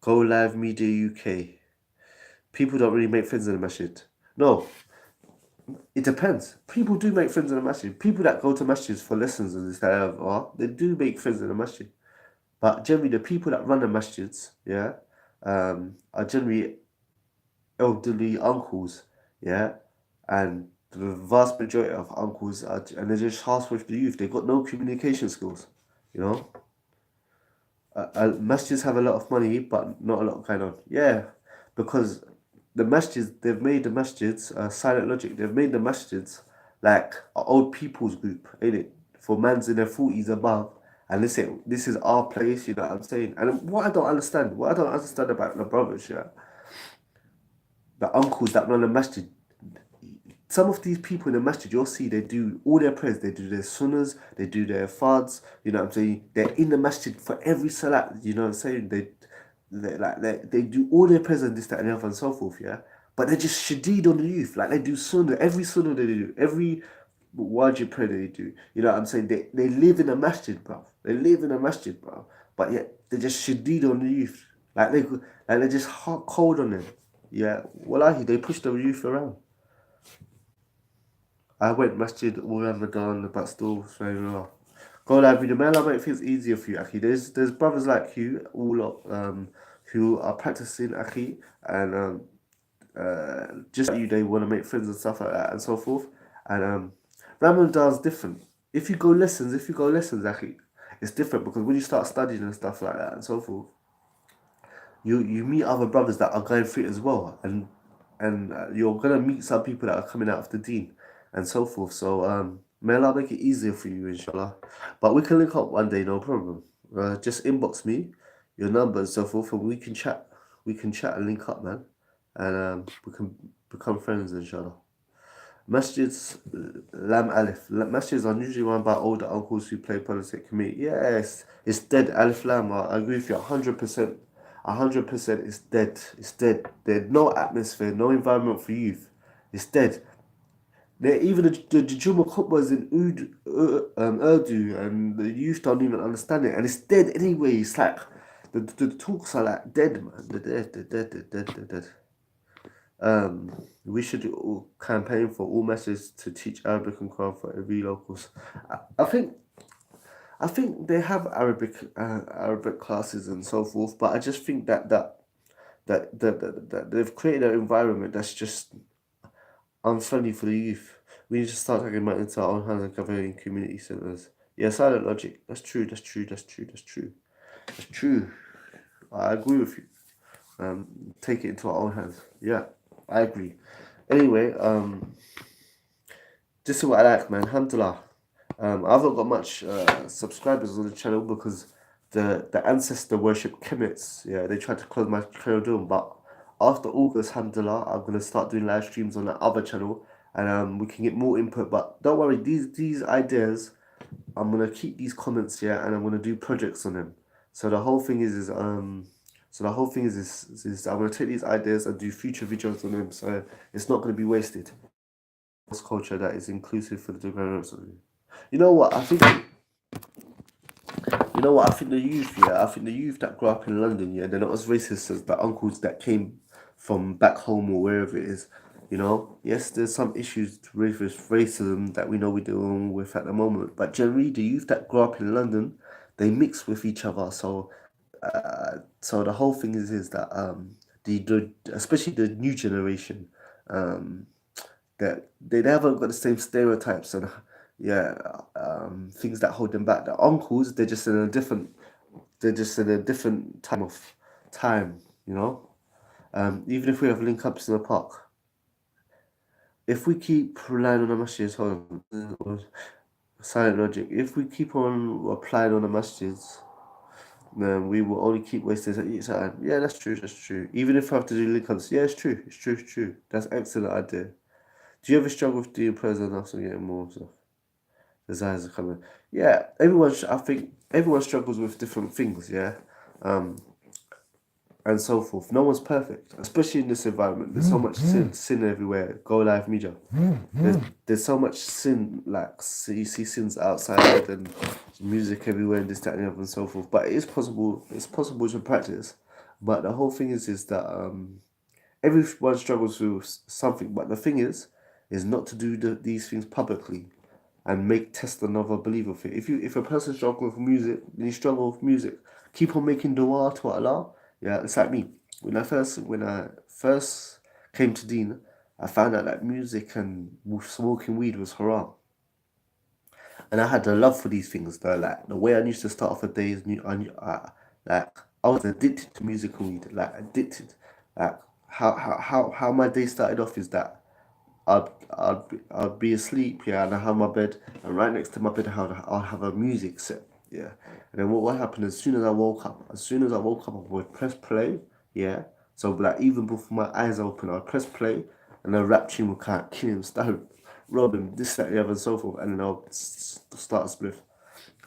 Go Live Media UK. People don't really make friends in the masjid. No, it depends. People do make friends in the masjid. People that go to masjids for lessons and this, that, they do make friends in the masjid. But generally, the people that run the masjids, yeah, are generally elderly uncles, yeah, and the vast majority of uncles are, and they're just harsh with the youth. They've got no communication skills, you know. Masjids have a lot of money, but not a lot going on. Yeah, because the masjids, they've made the masjids, Silent Logic, they've made the masjids like an old people's group, ain't it? For mans in their 40s above. And this is our place, you know what I'm saying? And what I don't understand about the brothers, yeah, the uncles that run the masjid, some of these people in the masjid, you'll see they do all their prayers, they do their sunnahs, they do their fards, you know what I'm saying? They're in the masjid for every salat, you know what I'm saying? They do all their prayers and this, that, and the other, and so forth, yeah? But they're just shadid on the youth. Like, they do sunnah, every sunnah they do, every wajib prayer they do, you know what I'm saying? They live in a masjid, bro. They live in a masjid, bro. But yet, they're just shadid on the youth. They're just hot cold on them. Yeah, wallahi, they push the youth around. I went masjid all Ramadan, but still very well. Go live video, man. I'll make things easier for you, Aki. There's brothers like you, all up, who are practicing, Aki, and just like you, they want to make friends and stuff like that and so forth. And Ramadan's different. If you go lessons, Aki, it's different, because when you start studying and stuff like that and so forth, you meet other brothers that are going through it as well, and you're gonna meet some people that are coming out of the deen. and so forth. So may Allah make it easier for you, inshallah. But we can link up one day, no problem. Just inbox me your number and so forth, and we can chat. We can chat and link up, man, and we can become friends, inshallah. Masjids, Lam Alif. Masjids are usually run by older uncles who play politics committee. Yes, it's dead. Alif Lam. I agree with you 100%. 100% it's dead. It's dead. There's no atmosphere, no environment for youth. It's dead. Even the Juma khutbahs in Urdu, and the youth don't even understand it. And it's dead anyway. It's like, the talks are like dead, man. They're dead, they're dead, they're dead, they're dead. We should campaign for all messages to teach Arabic and Quran for every locals. I think they have Arabic classes and so forth, but I just think that they've created an environment that's just unfriendly for the youth. We need to start taking matters into our own hands and covering community centers. Yeah, silent logic. That's true. That's true. That's true. That's true. That's true. I agree with you. Take it into our own hands. Yeah, I agree. Anyway, this is what I like, man. Alhamdulillah. I haven't got much subscribers on the channel because the ancestor worship Kemets. Yeah, they tried to close my channel down, but after August, alhamdulillah, I'm gonna start doing live streams on that other channel, and we can get more input. But don't worry, these ideas, I'm gonna keep these comments, yeah, and I'm gonna do projects on them. So the whole thing is I'm gonna take these ideas and do future videos on them. So it's not gonna be wasted. Culture that is inclusive for the development. You know what? I think the youth, yeah, I think the youth that grew up in London, yeah, they're not as racist as the uncles that came from back home or wherever it is. You know, yes, there's some issues with racism that we know we're dealing with at the moment, but generally, the youth that grew up in London, they mix with each other. So the whole thing is that the especially the new generation, um, that they haven't got the same stereotypes and yeah, things that hold them back. The uncles, they're just in a different time, you know. Even if we have link ups in the park, if we keep relying on the masjids, hold on, silent logic. If we keep on relying on the masjids, then we will only keep wasting time. Yeah, that's true. That's true. Even if I have to do link ups, yeah, it's true. It's true. It's true. That's an excellent idea. Do you ever struggle with doing prayers and after getting more stuff? Desires are coming. Yeah, I think everyone struggles with different things, yeah, and so forth. No one's perfect, especially in this environment. There's so much sin everywhere. Go live media. There's so much sin, like you see sins outside and music everywhere and this, that, and the other and so forth. But it is possible. It's possible to practice. But the whole thing is that everyone struggles with something. But the thing is not to do these things publicly and make test another believer for it. If a person struggles with music, then you struggle with music. Keep on making dua to Allah. Yeah, it's like me. When I first came to Deen, I found out that music and smoking weed was haram. And I had a love for these things though. Like the way I used to start off a day is like I was addicted to music and weed. Like addicted. Like how my day started off is that I'd be asleep, yeah, and I have my bed, and right next to my bed, I'll have a music set, yeah. And then what happened as soon as I woke up, I would press play, yeah. So like even before my eyes open, I'd press play, and the rap tune would kind of kill him, start rob him, this, that, the other, and so forth, and then I'll start a spliff.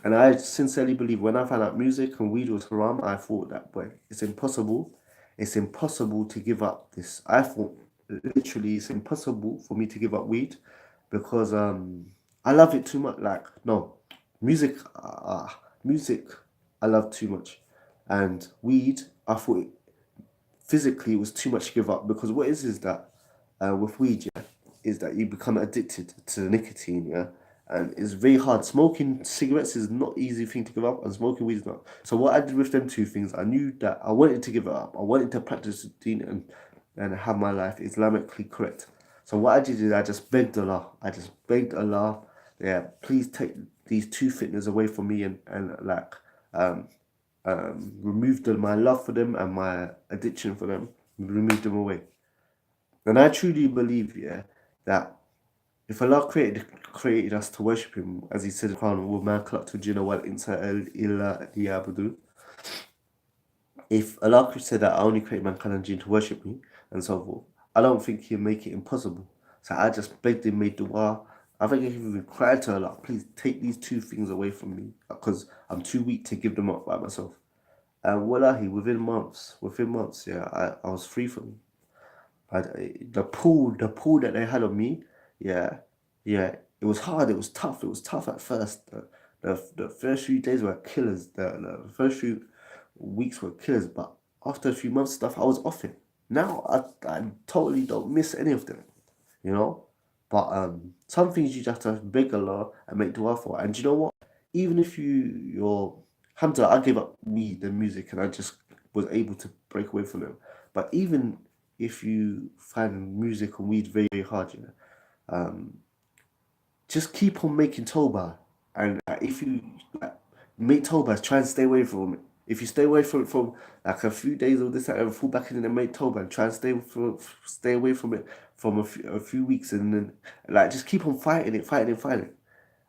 And I sincerely believe when I found out music and weed was haram, I thought that, boy, it's impossible. It's impossible to give up this. I thought literally it's impossible for me to give up weed because I love it too much. Like no, music, music, I love too much, and weed, I thought physically it was too much to give up because what is that with weed, yeah, is that you become addicted to the nicotine, yeah, and it's very hard. Smoking cigarettes is not easy thing to give up, and smoking weed is not. So what I did with them two things, I knew that I wanted to give it up. I wanted to practice deen and have my life Islamically correct. So what I did is I just begged Allah. Yeah, please take these two fitness away from me and like um remove my love for them and my addiction for them, remove them away. And I truly believe, yeah, that If Allah created us to worship Him, as He said in the Quran, وَمَا خَلَقْتُ الْجِنَّ وَالْإِنسَ إِلَّا لِيَعْبُدُونِ. If Allah said that I only created mankind and jinn to worship me and so forth, I don't think He'll make it impossible. So I just begged Him, made dua. I think I even cried to Allah, please take these two things away from me because I'm too weak to give them up by myself. And wallahi, within months, yeah, I was free from the pull that they had on me, yeah, yeah, it was hard, it was tough at first. The first few days were killers, the first few weeks were killers, but after a few months stuff, I was off it. Now I totally don't miss any of them, you know? But some things you just have to beg Allah and make dua for. And you know what? Even if you're alhamdulillah, I gave up the music and I just was able to break away from them. But even if you find music and weed very, very hard, yeah, just keep on making Toba. And if you make Toba, try and stay away from it. If you stay away from it for like a few days or this, and fall back in and then make Toba and try and stay away from it from a few weeks, and then like just keep on fighting it, fighting it.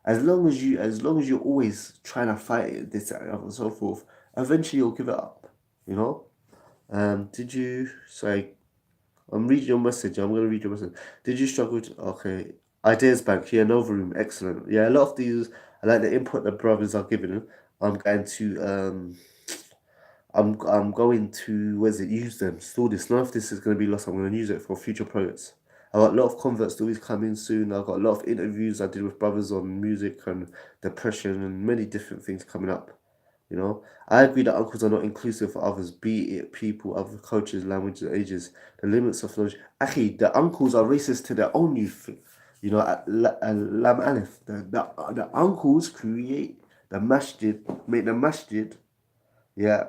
As long as you're always trying to fight it, this that, and so forth, eventually you'll give it up. You know. Did you say? I'm reading your message. I'm gonna read your message. Did you struggle to? Okay. Ideas Bank. Yeah, Nova Room. Excellent. Yeah, a lot of these. I like the input the brothers are giving. I'm going to I'm going to where's it use them store this. None of this is going to be lost. I'm going to use it for future projects. I got a lot of convert stories coming soon. I got a lot of interviews I did with brothers on music and depression and many different things coming up. You know, I agree that uncles are not inclusive for others, be it people, other cultures, languages, ages. The limits of knowledge. Actually, the uncles are racist to their own youth. You know, Lam Alif, the uncles create the masjid, make the masjid, yeah,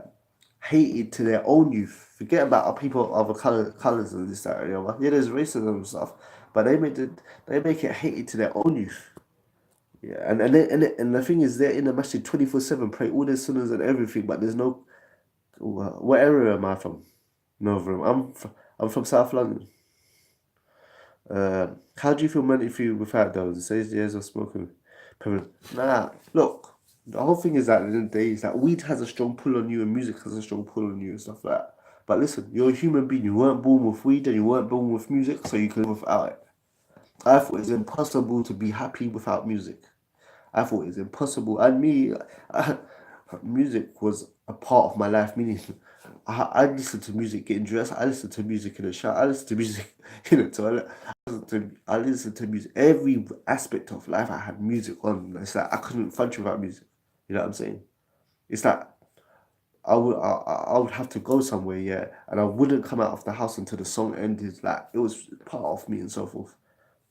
hated to their own youth. Forget about people of other colors and this that and the other. Yeah, there's racism and stuff, but they make it hated to their own youth. Yeah, and the thing is, they're in the masjid 24/7, pray all their sunnahs and everything, but there's no. What area am I from? No, I'm from South London. How do you feel mentally without those? It says years of smoking. Nah, look, the whole thing is that at the end of the day is that weed has a strong pull on you and music has a strong pull on you and stuff like that. But listen, you're a human being. You weren't born with weed and you weren't born with music, so you can live without it. I thought it's impossible to be happy without music. I thought it's impossible. And me, music was a part of my life. Meaning, I listened to music getting dressed. I listened to music in the shower. I listened to music in the toilet. I listened to music. Every aspect of life, I had music on. It's like I couldn't function without music. You know what I'm saying? It's like I would have to go somewhere, yeah, and I wouldn't come out of the house until the song ended. Like it was part of me and so forth.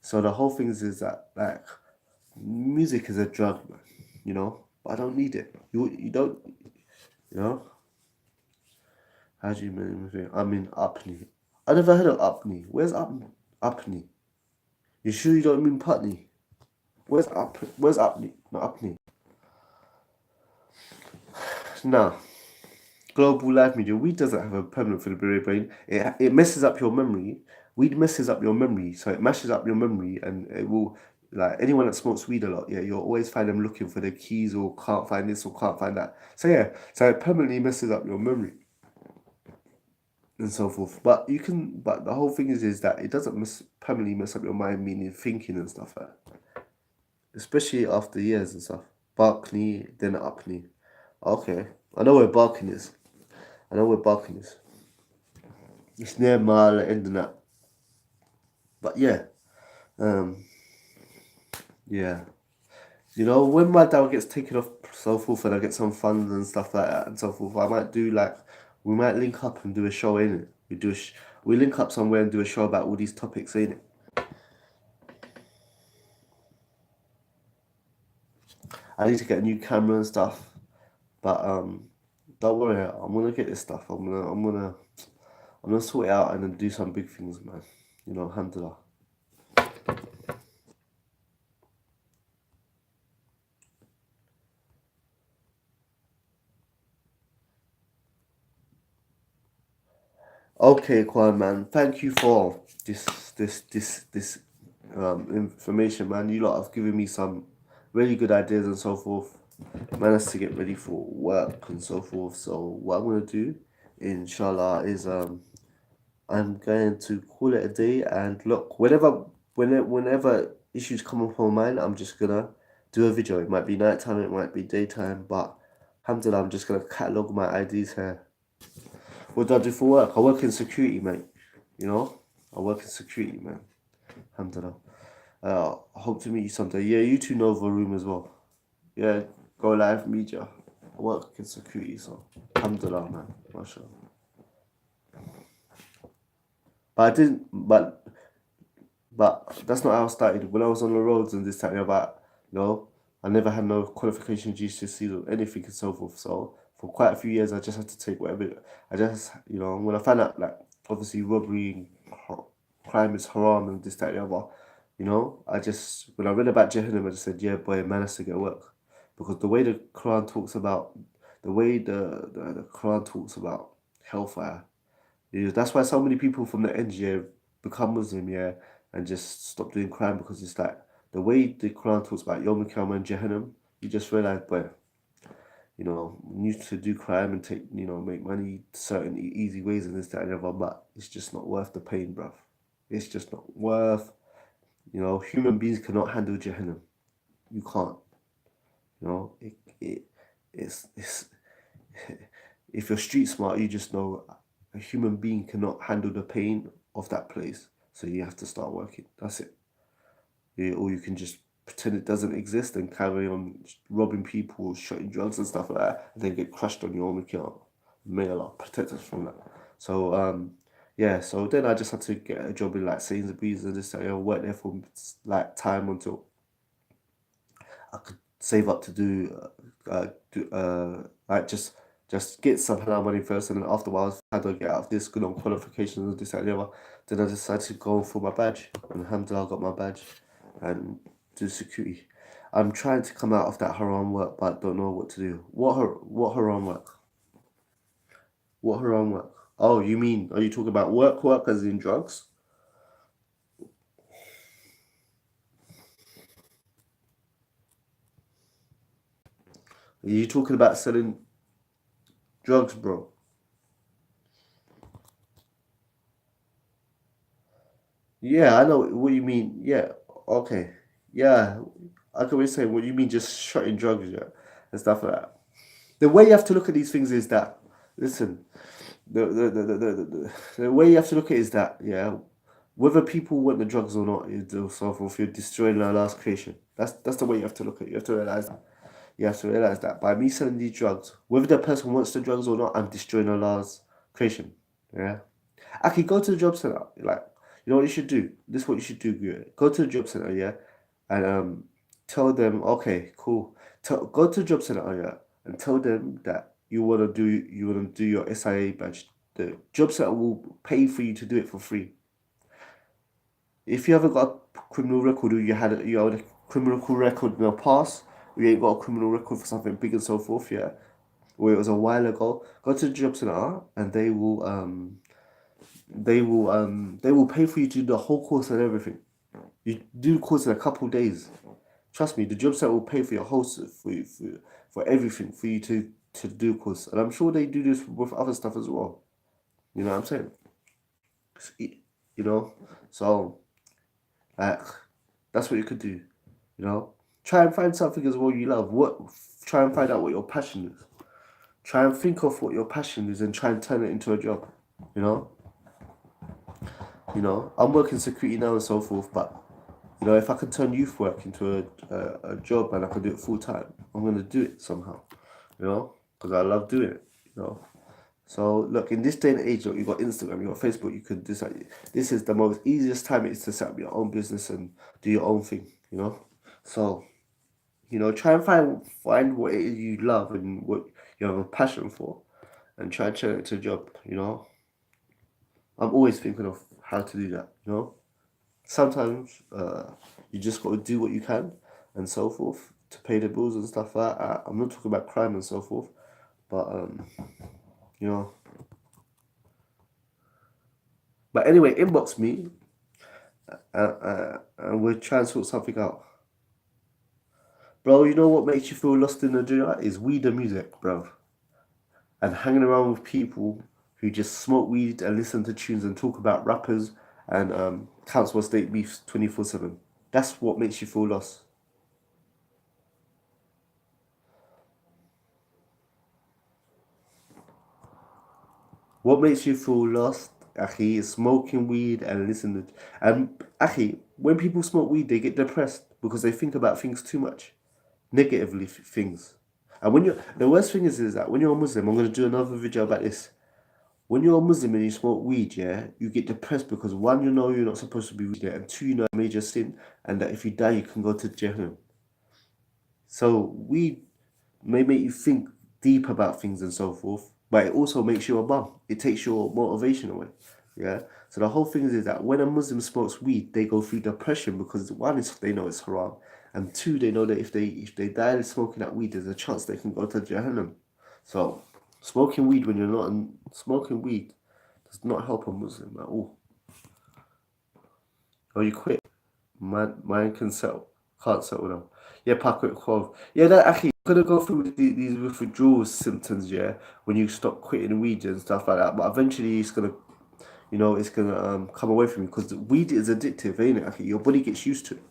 So the whole thing is that like music is a drug, man. You know, but I don't need it. You don't. You know. How do you mean? I'm in Upney. I never heard of Upney. Where's Upney? You sure you don't mean Putney? Where's Upney? Not Upney. Nah. Global life media. Weed doesn't have a permanent for the brain. It messes up your memory. Weed messes up your memory, so it mashes up your memory, and it will like anyone that smokes weed a lot. Yeah, you'll always find them looking for their keys or can't find this or can't find that. So yeah, so it permanently messes up your memory and so forth. But the whole thing is that it doesn't permanently mess up your mind, meaning thinking and stuff like that. Especially after years and stuff. Barkney, then Upney. Okay, I know where Barking is. I know where Barking is. It's near Mile End and that. But yeah, um, yeah. You know, when my dad gets taken off so forth and I get some funds and stuff like that and so forth, I might do like we might link up and do a show in it. We link up somewhere and do a show about all these topics in it. I need to get a new camera and stuff, but don't worry, I'm gonna get this stuff. I'm gonna sort it out and then do some big things, man. You know, alhamdulillah. Okay, Kwan man. Thank you for this information, man. You lot have given me some really good ideas and so forth. Managed to get ready for work and so forth. So what I'm gonna do, inshallah, is I'm going to call it a day. And look, whenever issues come up on mine, I'm just gonna do a video. It might be nighttime, it might be daytime, but alhamdulillah, I'm just gonna catalog my ideas here. What do I do for work? I work in security, mate. You know, I work in security, man. Alhamdulillah. I hope to meet you someday. Yeah, you two know Varoom as well. Yeah, Go Live Media. I work in security, so alhamdulillah, man. MashaAllah. But I didn't, but that's not how I started. When I was on the roads and this time about, I never had no qualification GCSE or anything and so forth. So for quite a few years, I just had to take whatever. I just, when I found out, like, obviously robbery, crime is haram and this, that, and the other, when I read about Jahannam, I just said, yeah, boy, man has to get work. Because the way the Quran talks about, the Quran talks about hellfire, that's why so many people from the NGO become Muslim, yeah, and just stop doing crime, because it's like the way the Quran talks about Yom Kippur and Jahannam, you just realize, but you need to do crime and take, make money certain easy ways and this, that, and the other, but it's just not worth the pain, bruv. It's just not worth, human beings cannot handle Jahannam. You can't, it's if you're street smart, you just know a human being cannot handle the pain of that place. So you have to start working. That's it. Or you can just pretend it doesn't exist and carry on robbing people, shooting drugs and stuff like that, and then get crushed on your own account. May Allah protect us from that. So yeah. So then I just had to get a job in like Sainsbury's and this. I worked there for like time until I could save up to like just get some halal money first, and then afterwards, how do I get out of this, good on qualifications and this, that, and the other. Then I decided to go for my badge, and alhamdulillah, I got my badge and do security. I'm trying to come out of that haram work, but don't know what to do. What haram work? What haram work? Oh, are you talking about work as in drugs? Are you talking about selling drugs, bro? Yeah, I know what you mean. Yeah, okay. Yeah, I can really say what you mean, just shutting drugs, yeah, and stuff like that. The way you have to look at these things is that, listen, the way you have to look at it is that, yeah, whether people want the drugs or not, is also if you're destroying our last creation. That's the way you have to look at it. You have to realize that. You have to realize that by me selling these drugs, whether the person wants the drugs or not, I'm destroying Allah's creation. Yeah. I could go to the job center. Like, you know what you should do? This is what you should do. Go to the job center, yeah, and tell them, okay, cool. Go to the job center, yeah, and tell them that you wanna do your SIA badge. The job center will pay for you to do it for free. If you haven't got a criminal record, or you had a criminal record in the past, or you ain't got a criminal record for something big and so forth, yeah, or it was a while ago, go to the job center and they will pay for you to do the whole course and everything. You do the course in a couple of days. Trust me, the job site will pay for your whole for everything for you to do the course, and I'm sure they do this with other stuff as well. You know what I'm saying? You know, so like that's what you could do. Try and find something as well you love. Try and find out what your passion is. Try and think of what your passion is and try and turn it into a job. You know, I'm working security now and so forth, but if I can turn youth work into a job and I can do it full time, I'm gonna do it somehow. Because I love doing it. So look, in this day and age, look, you got Instagram, you got Facebook, you could decide. This is the most easiest time it is to set up your own business and do your own thing. So try and find what it is you love and what you have a passion for, and try and turn it to a job. I'm always thinking of how to do that. Sometimes you just got to do what you can and so forth to pay the bills and stuff like that. I'm not talking about crime and so forth, but you know. But anyway, inbox me and we're trying to sort something out. Bro, you know what makes you feel lost in the dunya is weed and music, bro. And hanging around with people who just smoke weed and listen to tunes and talk about rappers and council estate beefs 24/7. That's what makes you feel lost. What makes you feel lost, Akhi, is smoking weed and listening. And Akhi, when people smoke weed, they get depressed because they think about things too much, negatively things. And when you're the worst thing is that when you're a Muslim, I'm gonna do another video about this. When you're a Muslim and you smoke weed, yeah, you get depressed because one, you know you're not supposed to be weed, and two, you know a major sin, and that if you die, you can go to Jahannam. So weed may make you think deep about things and so forth, but it also makes you a bum. It takes your motivation away. Yeah. So the whole thing is that when a Muslim smokes weed, they go through depression because one is they know it's haram, and two they know that if they die smoking that weed, there's a chance they can go to Jahannam. So smoking weed when you're not smoking weed does not help a Muslim at all. Or you quit. Mine can settle. Can't settle down. Yeah, Paco 12. Yeah, that actually gonna go through these withdrawal symptoms, yeah, when you stop quitting weed and stuff like that. But eventually it's gonna it's gonna come away from you because weed is addictive, ain't it? Actually, your body gets used to it.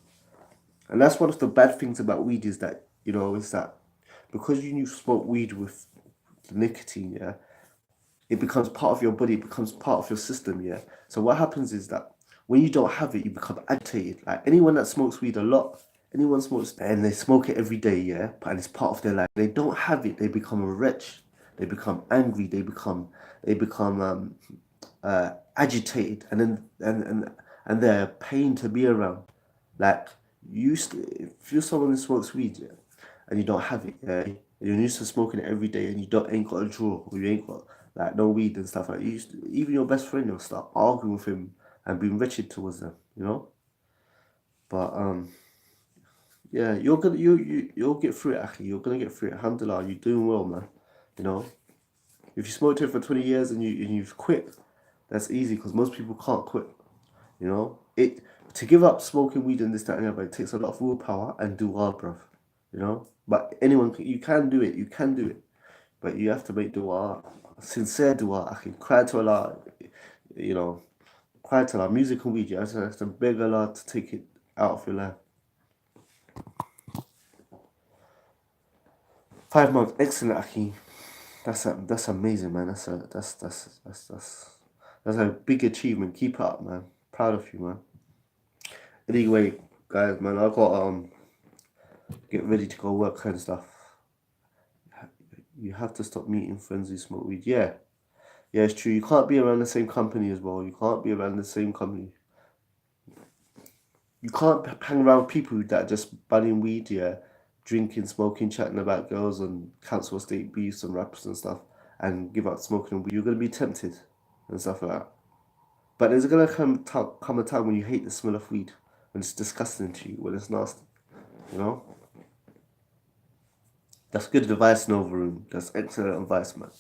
And that's one of the bad things about weed is that, is that because you smoke weed with the nicotine, yeah, it becomes part of your body, it becomes part of your system, yeah. So what happens is that when you don't have it, you become agitated. Like anyone that smokes weed a lot, anyone smokes and they smoke it every day, yeah, and it's part of their life. They don't have it, they become a wretch. They become angry. They become agitated, and then and they're a pain to be around. Like if you're someone who smokes weed, yeah, and you don't have it, yeah, you're used to smoking it every day, and you don't ain't got a draw, or you ain't got like no weed and stuff like that. Even your best friend, you'll start arguing with him and being wretched towards them, But yeah, you'll get through it, Akhi. You're gonna get through it. Alhamdulillah, you're doing well, man. You know, if you smoked it for 20 years and you've quit, that's easy because most people can't quit. It to give up smoking weed and this, that, and the other, it takes a lot of willpower and dua, bruv. But you can do it. You can do it, but you have to make dua, sincere dua. I can cry to Allah. You know, cry to Allah. Music and weed. You have to beg Allah to take it out of your life. 5 months, excellent, Aki. That's amazing, man. That's a big achievement. Keep it up, man. Proud of you, man. Anyway, guys, man, I got get ready to go work and stuff. You have to stop meeting friends who smoke weed. Yeah, it's true. You can't be around the same company as well. You can't be around the same company. You can't hang around people that just banning weed, yeah, drinking, smoking, chatting about girls and council estate beefs and rappers and stuff, and give up smoking and weed. You're gonna be tempted and stuff like that. But there's gonna come a time when you hate the smell of weed, when it's disgusting to you, when it's nasty. You know. That's good advice, Nova Room. That's excellent advice, man.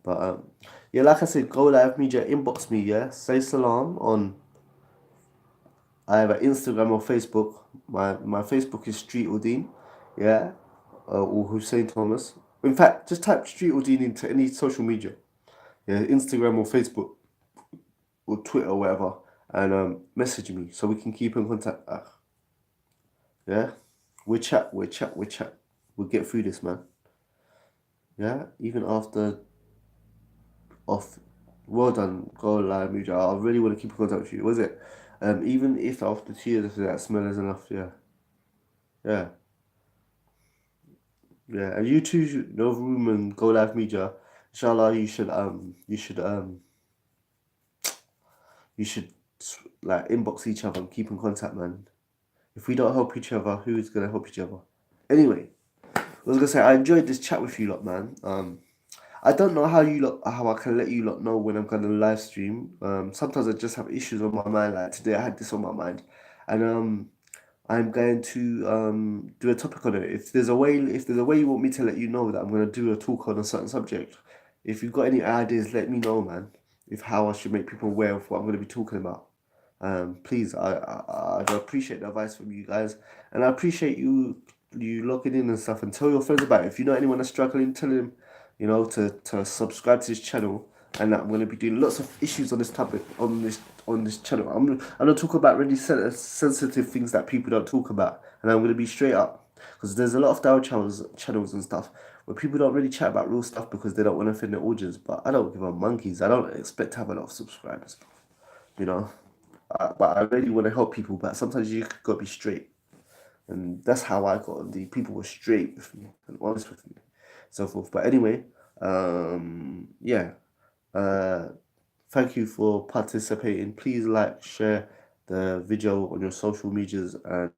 But yeah, like I said, go live media, inbox me, yeah. Say salam on either Instagram or Facebook. My Facebook is Street Udin, yeah, or Hussein Thomas. In fact, just type Street Udin into any social media, yeah, Instagram or Facebook or Twitter or whatever, and message me so we can keep in contact. Yeah, we chat. We'll get through this, man. Yeah, even after off. Well done, go live, Muja. I really want to keep in contact with you. Was it? Even if after 2 years that smell is enough, yeah, yeah, yeah. And you too, no room and go live media. Inshallah, you should like inbox each other and keep in contact, man. If we don't help each other, who is gonna help each other? Anyway, I was gonna say I enjoyed this chat with you lot, man. I don't know how I can let you lot know when I'm gonna live stream. Sometimes I just have issues on my mind. Like today, I had this on my mind, and I'm going to do a topic on it. If there's a way you want me to let you know that I'm gonna do a talk on a certain subject, if you've got any ideas, let me know, man. If how I should make people aware of what I'm gonna be talking about. Please, I'd appreciate the advice from you guys, and I appreciate you logging in and stuff. And tell your friends about it. If you know anyone that's struggling, tell them, to subscribe to this channel. And that I'm going to be doing lots of issues on this topic on this channel. I'm gonna talk about really sensitive things that people don't talk about, and I'm gonna be straight up because there's a lot of Dow channels and stuff where people don't really chat about real stuff because they don't want to offend their audience. But I don't give a monkeys. I don't expect to have a lot of subscribers, you know. But I really want to help people. But sometimes you gotta be straight, and that's how I got on. The people were straight with me and honest with me, so forth. But anyway, yeah. Uh, Thank you for participating. Please like, share the video on your social medias, and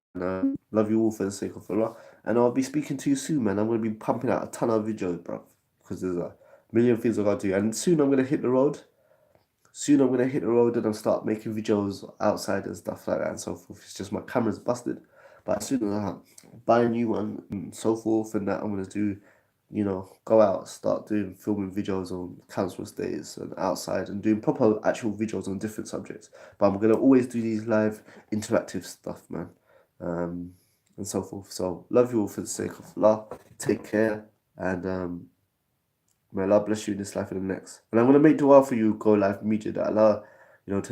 love you all for the sake of Allah. And I'll be speaking to you soon, man. I'm gonna be pumping out a ton of videos, bro, because there's a million things I gotta do. And soon I'm gonna hit the road. Soon I'm gonna hit the road and I'll start making videos outside and stuff like that and so forth. It's just my camera's busted. But as soon as I buy a new one and so forth and that, I'm gonna do, go out, start doing filming videos on council estates and outside and doing proper actual videos on different subjects. But I'm gonna always do these live interactive stuff, man. And so forth. So love you all for the sake of Allah. Take care, and may Allah bless you in this life and the next. And I'm gonna make dua for you, Go Live Media, that Allah, helps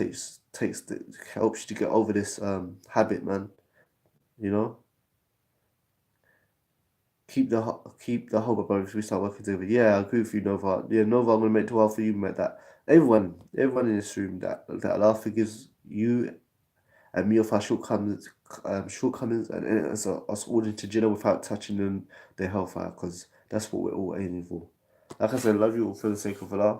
you to get over this habit, man. You know, keep the hope above if we start working together. Yeah, I agree with you, Nova. Yeah, Nova, I'm gonna make dua for you, man. That everyone in this room, that Allah forgives you and me of our shortcomings, and us all into Jannah without touching their hellfire, because that's what we're all aiming for. Like I said, love you all for the sake of Allah,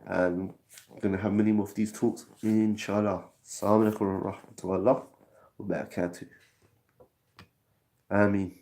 and we're gonna have many more of these talks, inshallah. Assalamu alaikum wa rahmatullahi wa barakatuh. Ameen.